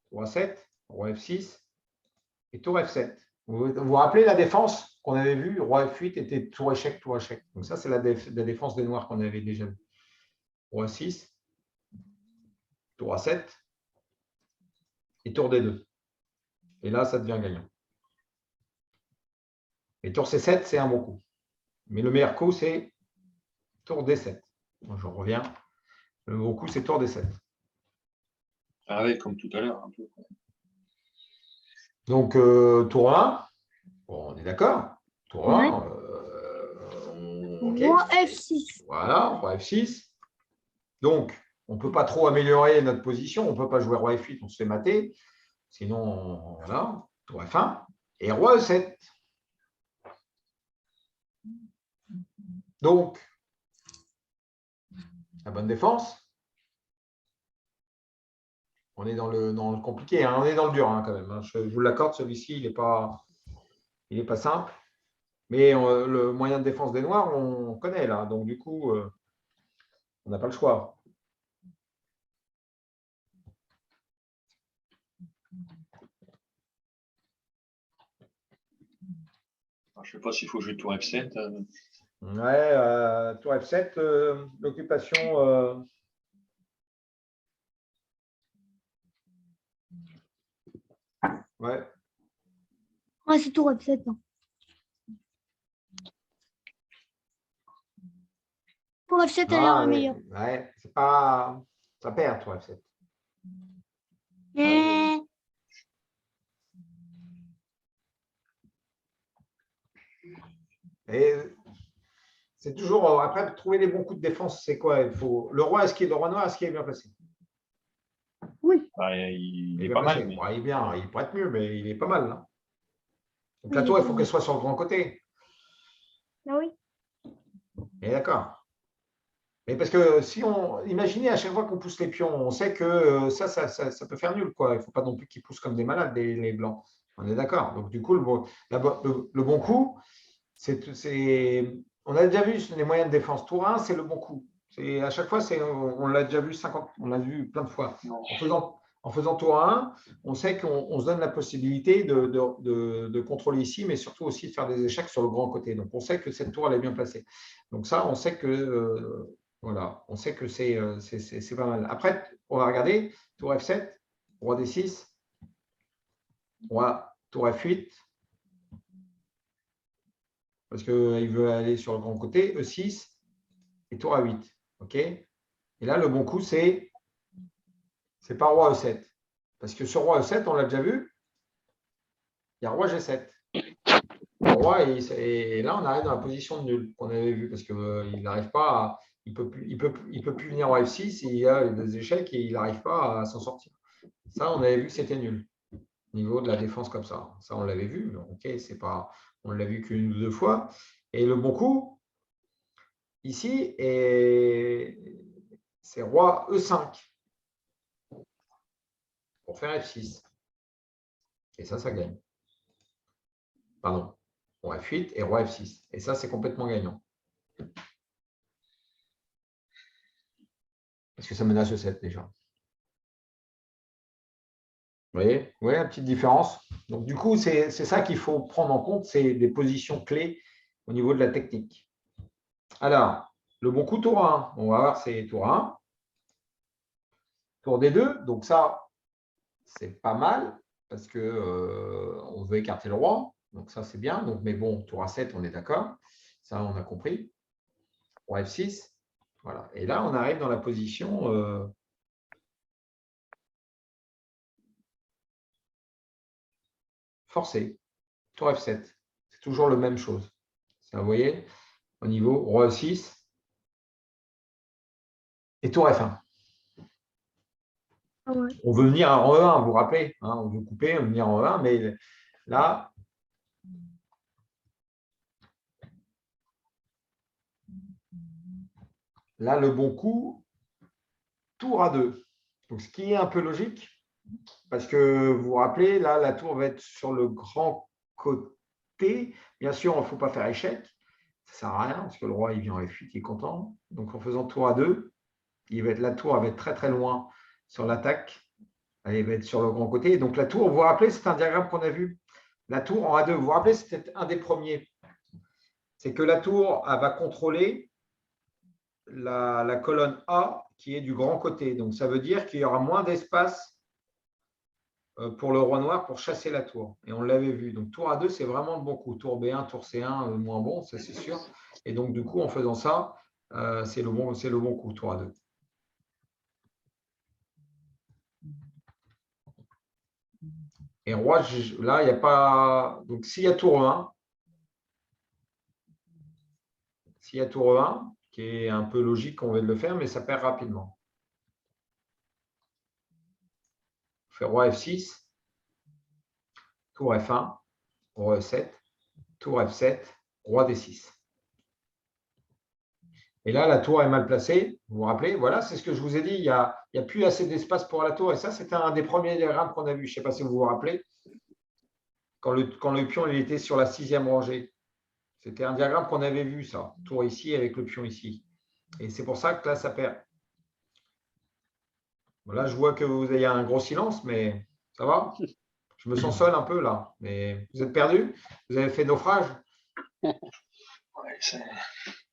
Tour A7, roi F6 et tour F7. Vous vous rappelez la défense qu'on avait vue? Roi F8 était tour échec, tour échec. Donc ça, c'est la défense des noirs qu'on avait déjà vue. Roi 6, tour A7 et tour D2. Et là, ça devient gagnant. Et tour C7, c'est un bon coup. Mais le meilleur coup, c'est tour D7. Donc, je reviens. Le gros coup, c'est tour D7. Ah oui, comme tout à l'heure. Un peu. Donc, tour 1, bon, on est d'accord. Tour 1, okay. Roi F6. Voilà, roi F6. Donc, on ne peut pas trop améliorer notre position. On ne peut pas jouer roi F8, on se fait mater. Sinon, voilà, tour F1 et roi E7. Donc, la bonne défense. On est dans le compliqué, hein. On est dans le dur hein, quand même. Hein. Je vous l'accorde, celui-ci, il n'est pas simple. Mais le moyen de défense des Noirs, on connaît là. Donc, du coup, on n'a pas le choix. Je ne sais pas s'il faut jouer tour F7. Ouais, tour F7, l'occupation. Ouais. Ah, c'est tour F7. Hein. Tour F7 a l'air meilleur. Ouais, c'est pas. Ça perd, tour F7. Et c'est toujours. Après, trouver les bons coups de défense, c'est quoi? Il faut. Le roi noir, est-ce qu'il est bien placé? Oui. Bah, il est bien pas placé. mal. Mais... Ouais, il est bien, il pourrait être mieux, mais il est pas mal. Là. Donc Oui, la tour, il faut qu'elle soit sur le grand côté. Ah oui. Et d'accord. Mais parce que si on. Imaginez à chaque fois qu'on pousse les pions, on sait que ça peut faire nul. Quoi. Il ne faut pas non plus qu'ils poussent comme des malades, les blancs. On est d'accord. Donc du coup, le bon coup, On a déjà vu les moyens de défense. Tour 1, c'est le bon coup. À chaque fois, on l'a déjà vu 50, on l'a vu plein de fois. En faisant tour 1, on sait qu'on se donne la possibilité de contrôler ici, mais surtout aussi de faire des échecs sur le grand côté. Donc, on sait que cette tour, elle est bien placée. Donc, ça, on sait que voilà, on sait que c'est pas mal. Après, on va regarder tour F7, roi D6, tour F8, parce qu'il veut aller sur le grand côté, E6 et tour A8. OK ? Et là, le bon coup, c'est pas roi E7. Parce que sur roi E7, on l'a déjà vu, il y a roi G7. Le roi, et là, on arrive dans la position de nul qu'on avait vu, parce qu'il n'arrive pas à. Il ne peut plus venir roi F6, il y a des échecs et il n'arrive pas à s'en sortir. Ça, on avait vu que c'était nul. Au niveau de la défense comme ça. Ça, on l'avait vu. OK, c'est pas, on l'a vu qu'une ou deux fois. Et le bon coup, ici, c'est roi E5 pour faire F6. Et ça gagne. Pardon. Roi F8 et roi F6. Et ça, c'est complètement gagnant. Parce que ça menace E7 déjà. Vous voyez la petite différence. Donc, du coup, c'est ça qu'il faut prendre en compte. C'est des positions clés au niveau de la technique. Alors, le bon coup, tour 1. On va voir, c'est tour 1. Tour D2. Donc, ça, c'est pas mal parce qu'on veut écarter le roi. Donc, ça, c'est bien. Donc, mais bon, tour A7, on est d'accord. Ça, on a compris. Roi F6. Voilà. Et là, on arrive dans la position forcée. Tour F7. C'est toujours la même chose. Ça, vous voyez, au niveau roi E6 et tour F1. Ah ouais. On veut venir en E1, vous vous rappelez, hein, on veut couper, on veut venir en E1, mais là, le bon coup, tour A2. Donc, ce qui est un peu logique, parce que vous vous rappelez, là, la tour va être sur le grand côté. Bien sûr, il ne faut pas faire échec. Ça ne sert à rien, parce que le roi, il vient en F8, il est content. Donc, en faisant tour A2, la tour va être très, très loin sur l'attaque. Elle va être sur le grand côté. Donc, la tour, vous vous rappelez, c'est un diagramme qu'on a vu. La tour en A2, vous vous rappelez, c'était un des premiers. C'est que la tour, elle va contrôler la colonne A qui est du grand côté. Donc, ça veut dire qu'il y aura moins d'espace pour le roi noir pour chasser la tour. Et on l'avait vu. Donc, tour A2, c'est vraiment le bon coup. Tour B1, tour C1, moins bon, ça c'est sûr. Et donc, du coup, en faisant ça, c'est le bon coup, tour A2. Et roi, là, il n'y a pas. Donc, s'il y a tour E1, tour E1, qui est un peu logique qu'on veut le faire, mais ça perd rapidement. On fait roi F6, tour F1, roi E7, tour F7, roi D6. Et là, la tour est mal placée. Vous vous rappelez, voilà, c'est ce que je vous ai dit. Il n'y a plus assez d'espace pour la tour. Et ça, c'était un des premiers diagrammes qu'on a vu. Je ne sais pas si vous vous rappelez. Quand le pion il était sur la 6e rangée. C'était un diagramme qu'on avait vu, ça. Tour ici avec le pion ici. Et c'est pour ça que là, ça perd. Voilà, je vois que vous avez un gros silence, mais ça va? Je me sens seul un peu là. Mais vous êtes perdu? Vous avez fait naufrage?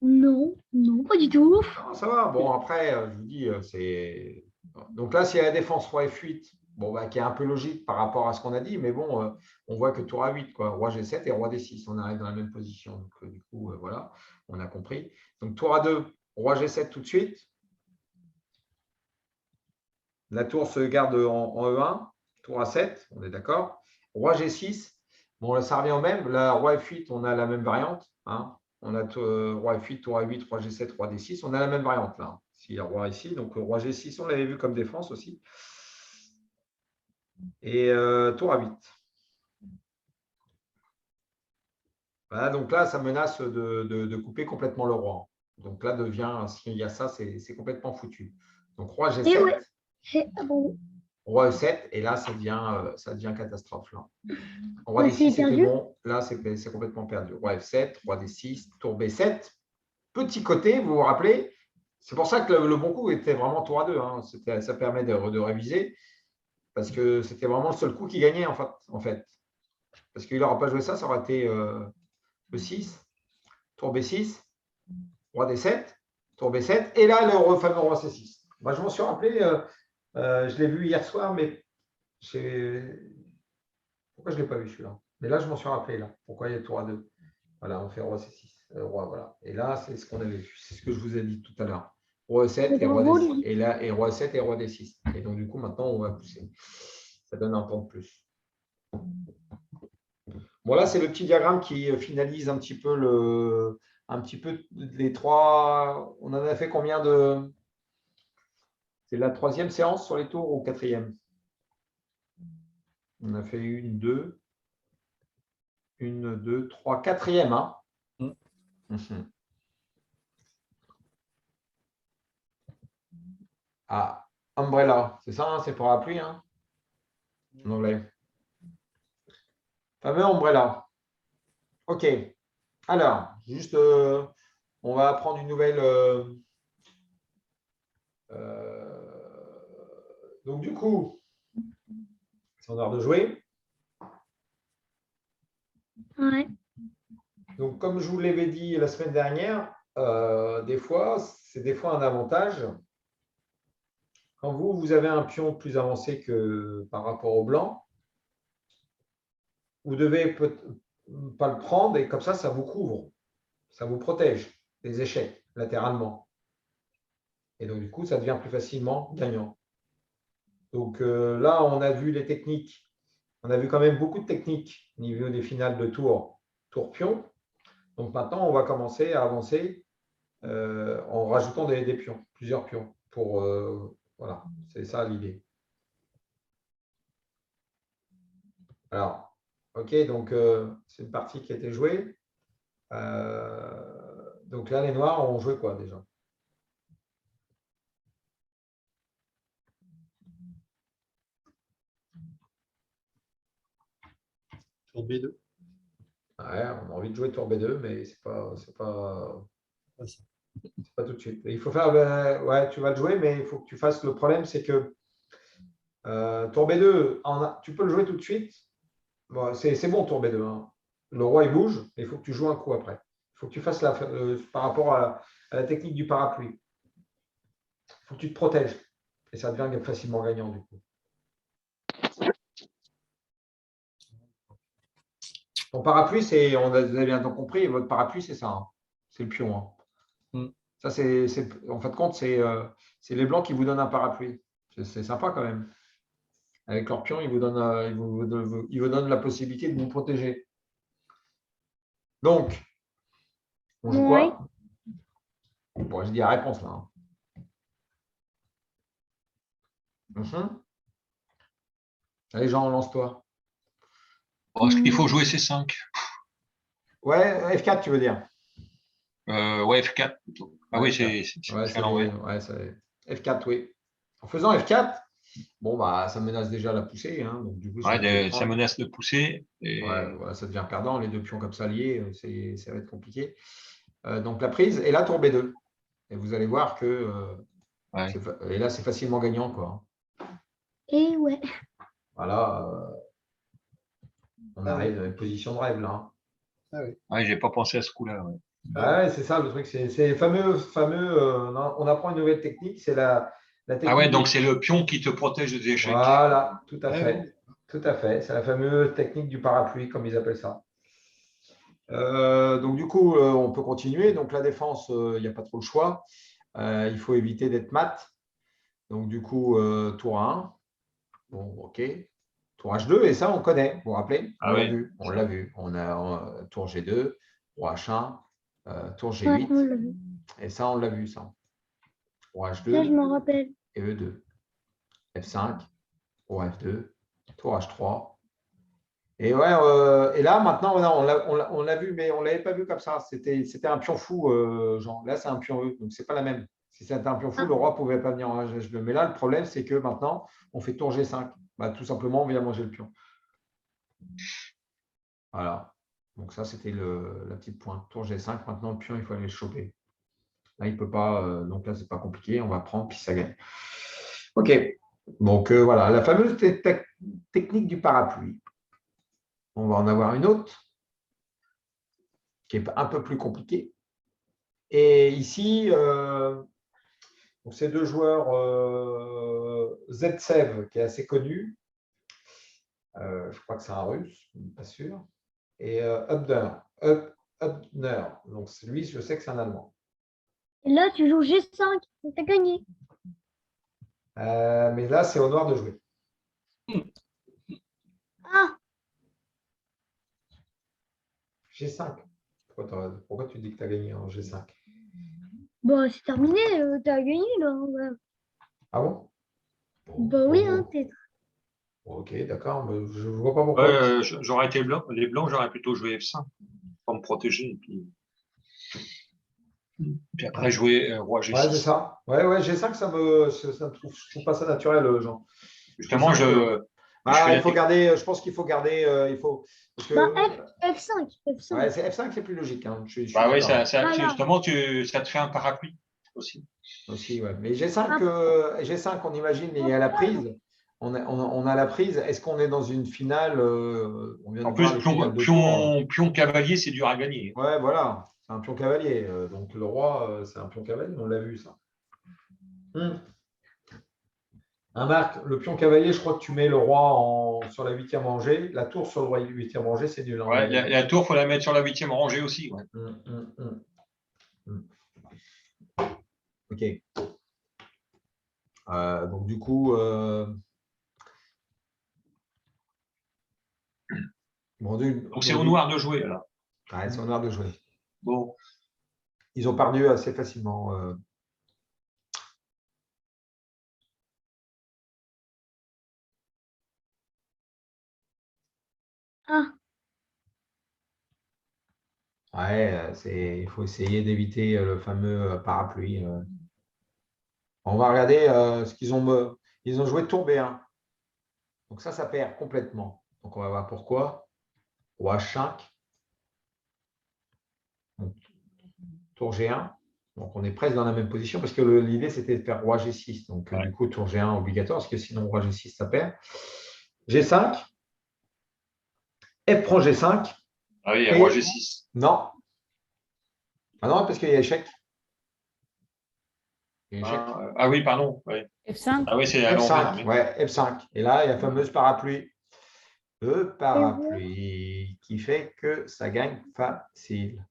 Non, non, pas du tout. Non, ça va. Bon, après, je vous dis, c'est. Donc là, s'il y a la défense roi F8, bon, qui est un peu logique par rapport à ce qu'on a dit, mais bon, on voit que tour A8, quoi, roi G7 et roi D6, on arrive dans la même position. Donc, du coup, voilà, on a compris. Donc, tour A2, roi G7 tout de suite. La tour se garde en E1, tour A7, on est d'accord. Roi G6, bon, là, ça revient au même. Là, roi F8, on a la même variante. Hein. On a roi F8, tour A8, roi G7, roi D6. On a la même variante là. S'il y a roi ici, donc roi G6, on l'avait vu comme défense aussi. Et tour A8. Voilà, donc là, ça menace de couper complètement le roi. Donc là, s'il y a ça, c'est complètement foutu. Donc roi G7. Ah bon. Roi E7, et là, ça devient catastrophe. Là. Roi Ouais, D6, c'est c'était perdu. bon. Là, c'est complètement perdu. Roi F7, Roi D6, Tour B7. Petit côté, vous vous rappelez, c'est pour ça que le bon coup était vraiment Tour A2. Hein. Ça permet de réviser, parce que c'était vraiment le seul coup qui gagnait, en fait. Parce qu'il n'aura pas joué ça, ça aurait été E6, Tour B6, Roi D7, Tour B7, et là, le fameux Roi C6. Moi, je m'en suis rappelé, je l'ai vu hier soir, mais pourquoi je ne l'ai pas vu celui-là? Mais là, je m'en suis rappelé, là. Pourquoi il y a Tour A2? Voilà, on fait Roi C6. Roi, voilà. Et là, c'est ce qu'on avait vu. C'est ce que je vous ai dit tout à l'heure. Roi E7 et Roi Bravo, D6. lui. Et là, et Roi E7 et Roi D6. Et donc, du coup, maintenant, on va pousser. Ça donne un temps de plus. Bon, là, c'est le petit diagramme qui finalise un petit peu les trois. On en a fait combien de. C'est la troisième séance sur les tours ou quatrième? On a fait une, deux, trois, quatrième. Hein. Mhm. Ah, Umbrella, c'est ça, hein, c'est pour la pluie, hein, en anglais. Fameux Umbrella. OK. Alors, juste, on va apprendre une nouvelle. Donc, du coup, c'est en heure de jouer. Ouais. Donc, comme je vous l'avais dit la semaine dernière, c'est des fois un avantage. Quand vous avez un pion plus avancé que par rapport au blanc, vous devez pas le prendre et comme ça vous couvre, ça vous protège des échecs latéralement. Et donc, du coup, ça devient plus facilement gagnant. Donc là, on a vu les techniques. On a vu quand même beaucoup de techniques au niveau des finales de tour pion. Donc maintenant, on va commencer à avancer en rajoutant des pions, plusieurs pions. Voilà, c'est ça l'idée. Alors, OK, donc c'est une partie qui a été jouée. Donc là, les noirs ont joué quoi déjà? Tour B2. Ouais, on a envie de jouer tour B2, mais c'est pas tout de suite. Il faut faire, ouais, tu vas le jouer, mais il faut que tu fasses. Le problème, c'est que tour B2, tu peux le jouer tout de suite. Bon, c'est bon, tour B2. Hein. Le roi, il bouge, mais il faut que tu joues un coup après. Il faut que tu fasses par rapport à la technique du parapluie. Il faut que tu te protèges. Et ça devient facilement gagnant, du coup. Ton parapluie, vous avez bien compris, votre parapluie, c'est ça. Hein. C'est le pion. Hein. Ça, en fin de compte, c'est les blancs qui vous donnent un parapluie. C'est sympa quand même. Avec leur pion, ils vous donnent la possibilité de vous protéger. Donc, on joue quoi? Bon, je dis la réponse là. Hein. Allez, Jean, lance-toi. Bon, est-ce qu'il faut jouer C5? Ouais, F4, tu veux dire? Ouais, F4 plutôt. Ah oui, c'est à l'envers. F4, oui. En faisant F4, bon, bah, ça menace déjà la poussée. Hein, donc, du coup, Ça menace de pousser. Et... Ouais, voilà, ça devient perdant. Les deux pions comme ça liés, ça va être compliqué. Donc, la prise, et là, tour B2. Et vous allez voir que et là, c'est facilement gagnant. Quoi. Et ouais. Voilà, on arrive dans une position de rêve là. Hein. Ah oui. Ouais, j'ai pas pensé à ce coup-là. Ouais. Ouais, c'est ça le truc. C'est fameux. On apprend une nouvelle technique, c'est la technique. Ah ouais, donc c'est le pion qui te protège des échecs. Voilà, tout à fait. Ouais. Tout à fait. C'est la fameuse technique du parapluie, comme ils appellent ça. Donc, du coup, on peut continuer. Donc, la défense, il n'y a pas trop le choix. Il faut éviter d'être mat. Donc, du coup, tour 1. Bon, OK. Tour H2, et ça, on connaît. Vous vous rappelez? On l'a vu. On l'a vu. On a tour G2, roi H1, tour G8. Ouais, on l'a vu. Et ça, on l'a vu, ça. Roi H2. Ça, je m'en rappelle. Et E2. F5, roi F2, tour H3. Et, ouais, et là, maintenant, on l'a vu, mais on ne l'avait pas vu comme ça. C'était un pion fou, Jean. Là, c'est un pion E, donc ce n'est pas la même. Si c'était un pion fou, le roi ne pouvait pas venir en H2. Mais là, le problème, c'est que maintenant, on fait tour G5. Bah, tout simplement, on vient manger le pion. Voilà. Donc ça, c'était la petite pointe. Tour G5. Maintenant, le pion, il faut aller le choper. Là, il ne peut pas. Donc là, ce n'est pas compliqué. On va prendre, puis ça gagne. OK. Donc voilà, la fameuse technique du parapluie. On va en avoir une autre qui est un peu plus compliquée. Et ici, donc ces deux joueurs, Zaitsev, qui est assez connu, je crois que c'est un russe, pas sûr, et Hubner. Donc lui, je sais que c'est un Allemand. Et là, tu joues G5. T'as gagné. Mais là, c'est au noir de jouer. Ah, G5. Pourquoi tu dis que tu as gagné en G5? bah c'est terminé. T'as gagné, là. Ouais. Ah bon? Bah oui, hein, t'es... Ok, d'accord. Mais je ne vois pas pourquoi. J'aurais été blanc. Les blancs, j'aurais plutôt joué F5 pour me protéger. Et puis après, jouer roi G6. Ouais, c'est ça. Ouais, G5, je trouve pas ça naturel, Jean. Justement, il faut garder, je pense qu'il faut garder, parce que, F5. F5. ouais, F5, c'est plus logique. Hein. Je suis bah oui, Voilà. justement, ça te fait un parapluie aussi. Aussi, ouais. Mais G5, on imagine, il y a la prise. On a la prise. Est-ce qu'on est dans une finale on vient En de plus, voir les finales de tour. pion cavalier, c'est dur à gagner. Ouais, voilà. C'est un pion cavalier. Donc le roi, c'est un pion cavalier. On l'a vu, ça. Marc, le pion cavalier, je crois que tu mets le roi sur la 8e rangée. La tour sur le roi 8e rangée, c'est nul. Ouais, la tour, il faut la mettre sur la 8e rangée aussi. Ouais. OK. Donc, du coup, donc, c'est au noir de jouer, alors. Ouais, c'est au noir de jouer. Bon. Ils ont perdu assez facilement. Ah, Ouais, il faut essayer d'éviter le fameux parapluie. On va regarder ce qu'ils ont. Ils ont joué tour B1. Donc ça perd complètement. Donc on va voir pourquoi. Roi H5. Donc, tour G1. Donc on est presque dans la même position parce que l'idée c'était de faire roi G6. Donc Ouais. du coup, tour G1 obligatoire parce que sinon roi G6 ça perd. G5. F prend G5. Ah oui, roi G6. Non. Ah non, parce qu'il y a échec. Ah oui, pardon. Ouais. F5. Ah oui, c'est à l'envers. F5, ouais, F5. Et là, il y a la fameuse parapluie. Le parapluie qui fait que ça gagne facile.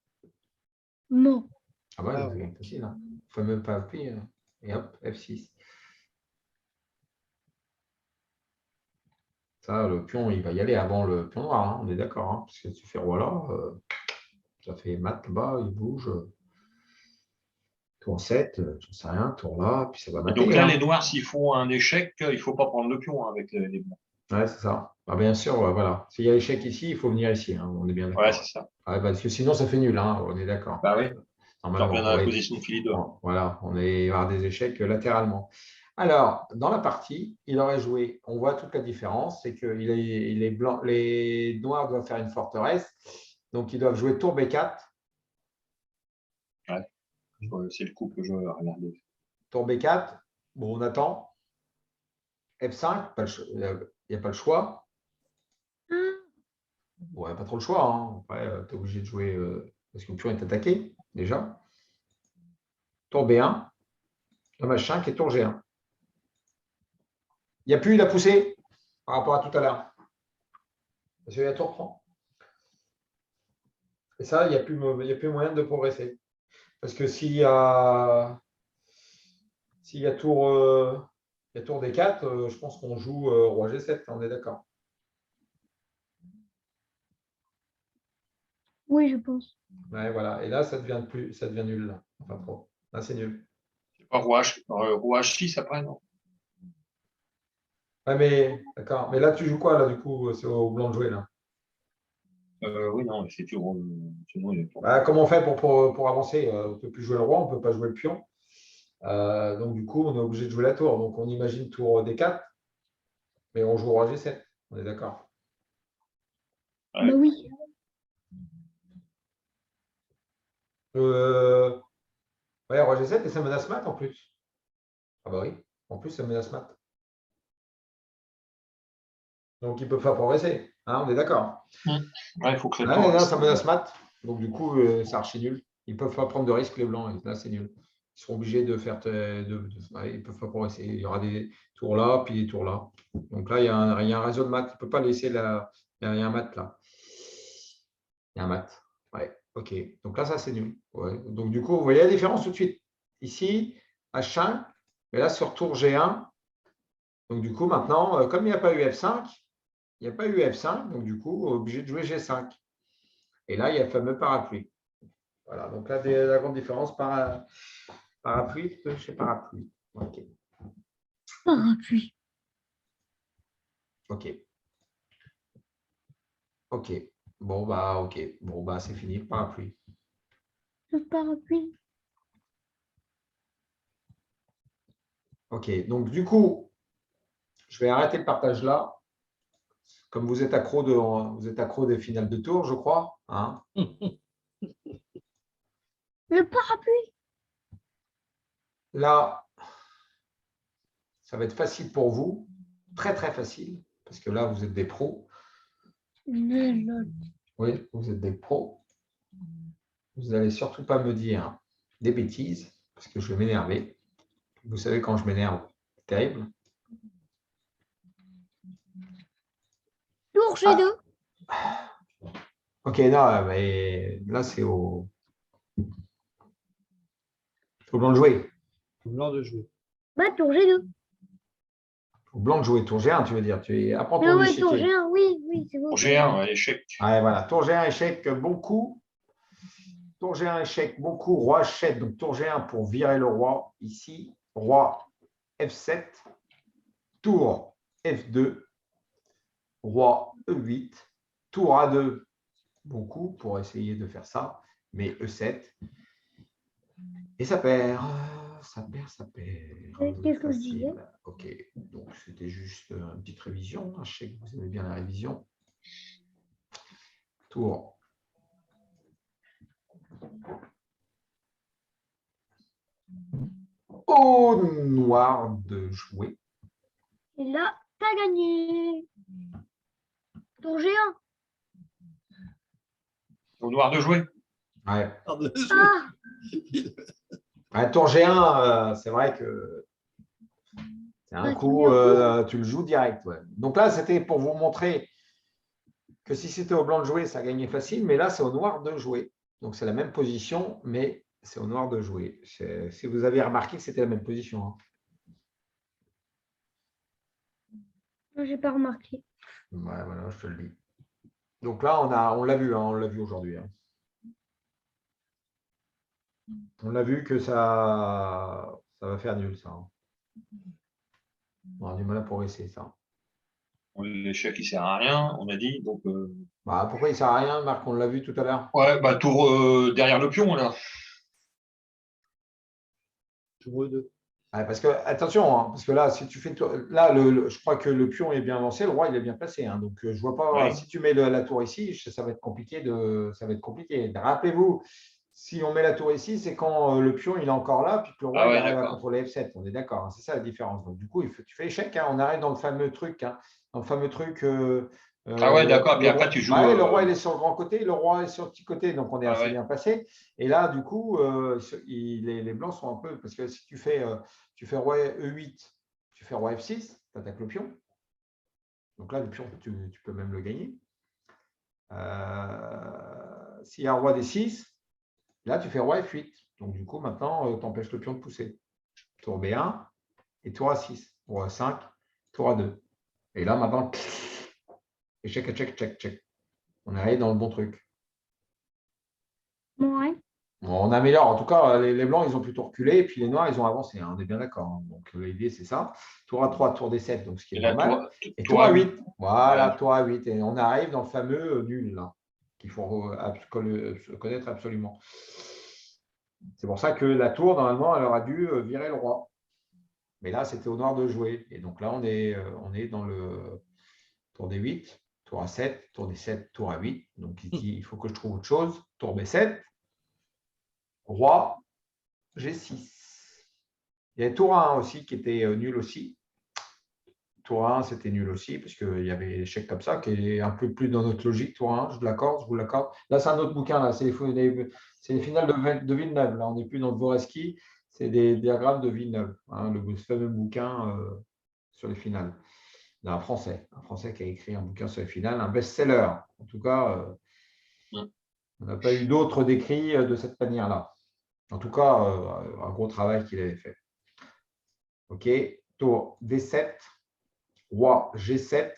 non. Ah ouais, ça gagne facile. Hein. Le fameux parapluie. Et hop, F6. Ça, le pion, il va y aller avant le pion noir. Hein, on est d'accord. Hein, parce que tu fais roi là, ça fait mat là-bas, il bouge. Tour 7, je ne sais rien, tour là, puis ça va mater. Donc là, hein. les noirs, s'ils font un échec, il ne faut pas prendre le pion avec les blancs. Ouais, c'est ça. Ah, bien sûr, voilà. S'il y a échec ici, il faut venir ici. Hein, on est bien d'accord. Ouais, c'est ça. Ouais, parce que sinon, ça fait nul. Hein, on est d'accord. Bah oui. Normalement, revient dans la position de Philidor. Voilà, on est avoir des échecs latéralement. Alors, dans la partie, il aurait joué, on voit toute la différence, c'est que les noirs doivent faire une forteresse, donc ils doivent jouer tour B4. Ouais. C'est le coup que je regardais. Tour B4, bon, on attend. F5, il n'y a pas le choix. Bon, il n'y a pas trop le choix. Hein. Après, tu es obligé de jouer parce que le pion est attaqué, déjà. Tour B1, dommage 5 et tour G1. Il n'y a plus la poussée par rapport à tout à l'heure. Parce qu'il y a tour prend. Et ça, il n'y a plus moyen de progresser. Parce que s'il y a tour D4, je pense qu'on joue roi G7, on est d'accord. Oui, je pense. Ouais, voilà. Et là, ça devient nul. Là. Enfin, trop. Là, c'est nul. C'est pas roi H6 après, non? Ouais, mais d'accord. Mais là, tu joues quoi, là, du coup? C'est au blanc de jouer, là. Oui, non, c'est sinon, il est pas. Comment on fait pour avancer? On ne peut plus jouer le roi, on ne peut pas jouer le pion. Donc, du coup, on est obligé de jouer la tour. Donc, on imagine tour D4, mais on joue roi G7. On est d'accord. Ouais. Bah oui. Ouais, roi G7 et ça menace mat en plus. Ah bah oui, en plus, ça menace mat. Donc, ils peuvent pas progresser. Hein, on est d'accord. Ouais, il faut que la Ouais, tour. là, ça menace mat. Donc, du coup, c'est archi nul. Ils ne peuvent pas prendre de risques, les blancs. Et là, c'est nul. Ils seront obligés de faire. Ouais, ils ne peuvent pas progresser. Il y aura des tours là, puis des tours là. Donc là, il y a un réseau de mat. Il ne peut pas laisser la. Il y a un mat là. Il y a un mat. Ouais, ok. Donc là, ça, c'est nul. Ouais. Donc, du coup, vous voyez la différence tout de suite. Ici, H5. Mais là, sur tour G1. Donc, du coup, maintenant, comme il n'y a pas eu F5, il n'y a pas eu F5. Donc, du coup, obligé de jouer G5. Et là, il y a le fameux parapluie. Voilà, donc là, la grande différence, parapluie chez parapluie. OK. Parapluie. OK. OK. Bon, bah, OK. Bon, bah, c'est fini, parapluie. Le parapluie. OK. Donc, du coup, je vais arrêter le partage là. Comme vous êtes accro des finales de tour, je crois. Hein. Le parapluie. Là, ça va être facile pour vous. Très, très facile. Parce que là, vous êtes des pros. Oui, vous êtes des pros. Vous n'allez surtout pas me dire des bêtises. Parce que je vais m'énerver. Vous savez, quand je m'énerve, c'est terrible. Tour G2. Ok, non, mais là, c'est au blanc de jouer. Au blanc de jouer. Bah, tour G2. Au blanc de jouer tour G1, tu veux dire. Apprends Mais ton ouais, tour échiquier. G1, oui, c'est bon. Pour G1, ouais, échec. Ouais, voilà. Tour G1, échec, bon coup. Tour G1, échec, bon coup. Roi H7. Donc, tour G1 pour virer le roi. Ici, roi F7. Tour F2. Roi E8. Tour A2. Bon coup pour essayer de faire ça. Mais E7. Et ça perd. Ça perd. Qu'est-ce que je Facile. disais? Ok, donc c'était juste une petite révision. Je sais que vous aimez bien la révision. Tour. Au noir de jouer. Et là, t'as gagné. Tour G1. Au noir de jouer. Ouais. Ah, Ouais, tour G1, c'est vrai que c'est un Bah, coup, c'est tu le joues direct. Ouais. Donc là, c'était pour vous montrer que si c'était au blanc de jouer, ça gagnait facile, mais là, c'est au noir de jouer. Donc c'est la même position, mais c'est au noir de jouer. Si vous avez remarqué que c'était la même position. Hein. j'ai pas remarqué. Ouais, voilà, je te le dis. Donc là, on l'a vu, hein, on l'a vu aujourd'hui. Hein. On a vu que ça va faire nul, ça. Hein. On aura du mal à progresser, ça. L'échec, il sert à rien, on a dit. Donc, Bah, pourquoi il ne sert à rien, Marc? On l'a vu tout à l'heure. ouais, bah, tour derrière le pion, là. Tour E2. Ouais, parce que, attention, hein, parce que là, si tu fais. Là, je crois que le pion est bien lancé, le roi, il est bien placé. Hein, donc, je vois pas. Oui. Si tu mets la tour ici, ça va être compliqué. Ça va être compliqué. Rappelez-vous, si on met la tour ici, c'est quand le pion il est encore là, puis que le roi Ah il ouais, arrive à d'accord. contrôler F7. On est d'accord. Hein, c'est ça la différence. Donc, du coup, tu fais échec. Hein, on arrive dans le fameux truc. Hein, dans le fameux truc. Ah ouais, d'accord. Puis Le après, roi, tu joues. bah ouais, le roi il est sur le grand côté, le roi est sur le petit côté, donc on est Ah assez ouais. bien placé. Et là, du coup, les blancs sont un peu. Parce que si tu fais roi E8, tu fais roi F6, tu attaques le pion. Donc là, le pion, tu peux même le gagner. S'il y a un roi D6, là, tu fais roi F8. Donc du coup, maintenant, tu empêches le pion de pousser. Tour B1 et tour A6. Roi A5, tour A2. Et là, maintenant, échec, check, check, check. On arrive dans le bon truc. Ouais. Bon, on améliore. En tout cas, les blancs, ils ont plutôt reculé, et puis les noirs, ils ont avancé. Hein, on est bien d'accord. Hein. Donc l'idée, c'est ça. Tour A3, tour D7, donc ce qui est Et là, normal. Et tour tour A8. A8. Voilà, Ouais. tour A8. Et on arrive dans le fameux nul, là, qu'il faut connaître absolument. C'est pour ça que la tour, normalement, elle aurait dû virer le roi. Mais là, c'était au noir de jouer. Et donc là, on est dans le tour des 8, tour A7, tour des 7, tour A8. Donc il dit, il faut que je trouve autre chose. Tour B7, roi G6. Il y avait tour A1 aussi qui était nul aussi. Tour A1, c'était nul aussi, parce qu'il y avait l'échec comme ça, qui est un peu plus dans notre logique. Tour A1, je l'accorde, je vous l'accorde. Là, c'est un autre bouquin, là, c'est les finales de Villeneuve. Là, on n'est plus dans Dvoreski, c'est des diagrammes de Villeneuve, hein, le fameux bouquin sur les finales. Un Français qui a écrit un bouquin sur les finales, un best-seller. En tout cas, on n'a pas eu d'autres décrits de cette manière-là. En tout cas, un gros travail qu'il avait fait. OK, tour D7. Roi G7,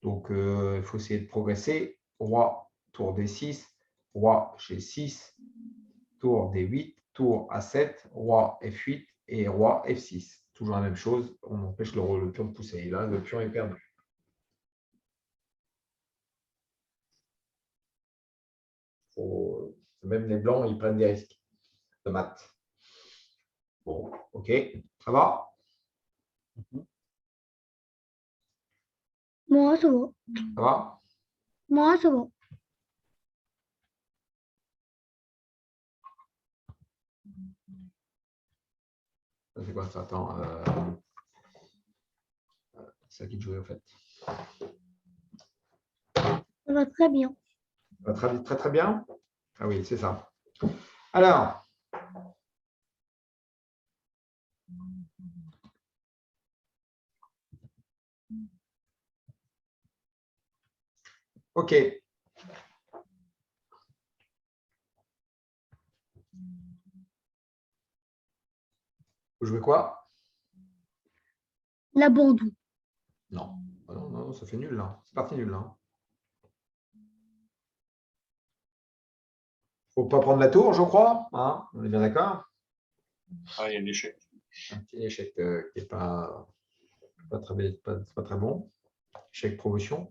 donc il faut essayer de progresser. Roi, tour D6, roi G6, tour D8, tour A7, roi F8 et roi F6. Toujours la même chose, on empêche le pion de pousser. Et là, le pion est perdu. Même les blancs, ils prennent des risques de maths. Bon, OK, ça va? Moi, ça va. Ça va? Moi, ça va. C'est quoi ça? Attends. C'est à qui de jouer, en fait? Ça va très bien. Ça va très, très, très bien? Ah oui, c'est ça. Alors, OK. Vous jouez quoi? La bandou. Non. Ah non, non, ça fait nul là. C'est parti nul là. Faut pas prendre la tour, je crois. Hein, on est bien d'accord? Ah, il y a l'échec. Un petit échec qui n'est pas très bon. Échec promotion.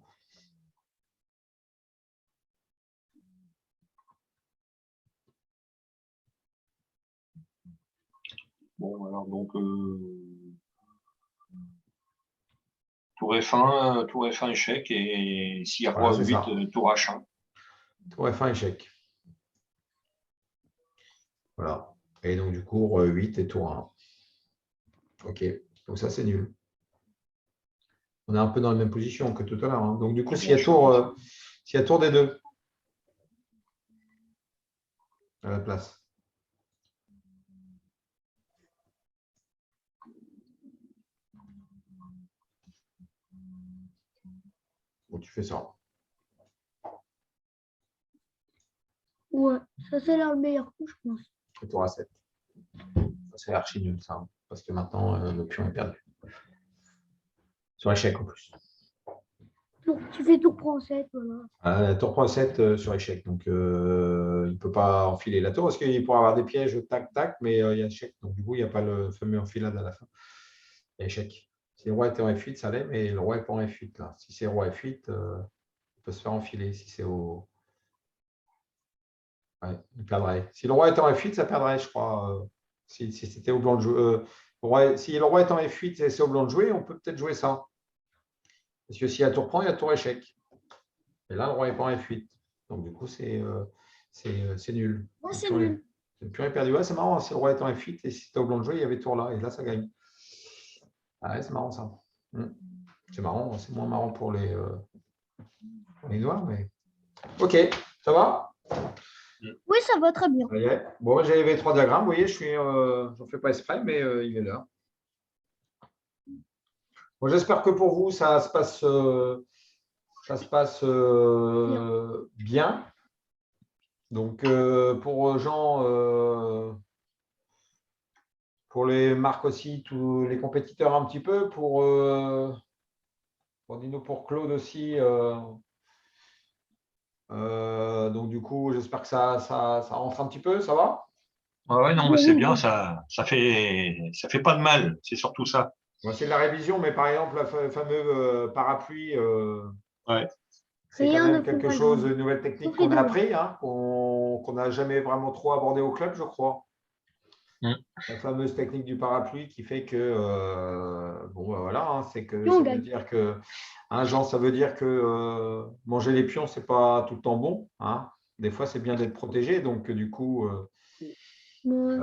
Bon, alors donc tour F1 échec, et s'il y a Voilà, roi c'est 8, ça. tour H1. Tour F1 échec. Voilà. Et donc du coup, 8 et tour 1. OK. Donc ça, c'est nul. On est un peu dans la même position que tout à l'heure. Hein. Donc du coup, s'il y a tour des deux à la place. Bon, tu fais ça. Ouais, ça c'est le meilleur coup, je pense. Et tour A7. C'est archi nul ça. Hein, parce que maintenant, le pion est perdu. Sur échec en plus. Tu fais tout pour 7, voilà. Tour 3-7 sur échec. Donc, il ne peut pas enfiler la tour parce qu'il pourra avoir des pièges tac-tac, mais il y a échec. Donc, du coup, il n'y a pas le fameux enfilade à la fin. Il y a échec. Si le roi était en F8, ça allait, mais le roi n'est pas en F8. Là. Si c'est roi F8, il peut se faire enfiler. Si c'est au. Ouais, il perdrait. Si le roi était en F8, ça perdrait, je crois. Si c'était au blanc de jouer. Si le roi est en F8 et c'est au blanc de jouer, on peut peut-être jouer ça. Parce que si la tour prend, il y a tour échec. Et là, le roi n'est pas en F8. Donc, du coup, c'est nul. Ouais, c'est nul. Le pion est perdu. Ouais, c'est marrant. Si le roi est en F8 et si c'était au blanc de jouer, il y avait tour là. Et là, ça gagne. Ah ouais, c'est marrant ça. C'est marrant. C'est moins marrant pour les noirs. Mais... OK, ça va? Oui, ça va très bien. Ça y est. Bon, j'ai les 3 diagrammes. Vous voyez, j'en fais pas exprès, mais il est là. Bon, j'espère que pour vous, ça se passe bien. Donc, pour Jean, pour les marques aussi, tous les compétiteurs un petit peu, pour Dino, pour Claude aussi. Donc, du coup, j'espère que ça rentre un petit peu, ça va? Ah ouais, non, mais c'est bien, ça fait pas de mal, c'est surtout ça. C'est de la révision, mais par exemple, le fameux parapluie. Ouais. C'est Et quand on ne même peut quelque pas chose, gagner. une nouvelle technique Sauf les qu'on a deux. appris, hein, qu'on n'a jamais vraiment trop abordé au club, je crois. Mm. La fameuse technique du parapluie qui fait que, bon, ben voilà, hein, c'est que Et on ça veut gagne. dire que, hein, Jean, ça veut dire que manger les pions, c'est pas tout le temps bon, hein. Des fois, c'est bien d'être protégé. Donc, du coup, Ouais.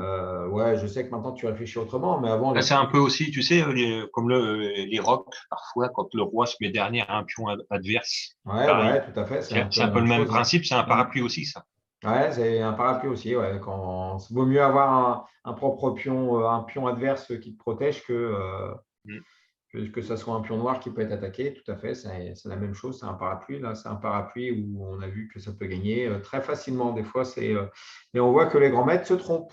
ouais, je sais que maintenant tu réfléchis autrement, mais avant, Là, c'est un peu aussi, tu sais, comme les rocs, parfois, quand le roi se met derrière un pion adverse, ouais, pareil. ouais, tout à fait, c'est un peu C'est la un peu même le même chose, hein. principe, c'est un Mm. parapluie aussi, ça. Ouais, c'est un parapluie aussi. Ouais. Il vaut mieux avoir un propre pion, un pion adverse qui te protège Mm. que ça soit un pion noir qui peut être attaqué. Tout à fait, c'est la même chose. C'est un parapluie. Là, c'est un parapluie où on a vu que ça peut gagner très facilement. Des fois, mais on voit que les grands maîtres se trompent.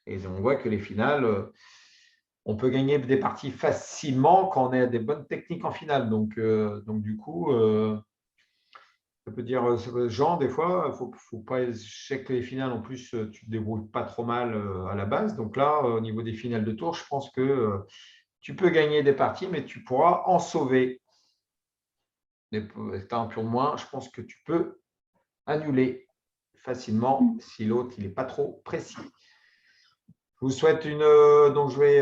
Et on voit que les finales, on peut gagner des parties facilement quand on a des bonnes techniques en finale. Donc du coup, ça peut dire, Jean, des fois, faut pas. Je sais que les finales, en plus, tu te débrouilles pas trop mal à la base. Donc là, au niveau des finales de tour, je pense que tu peux gagner des parties, mais tu pourras en sauver. Tu as un pion de moins, je pense que tu peux annuler facilement si l'autre il n'est pas trop précis. Je vous souhaite donc je vais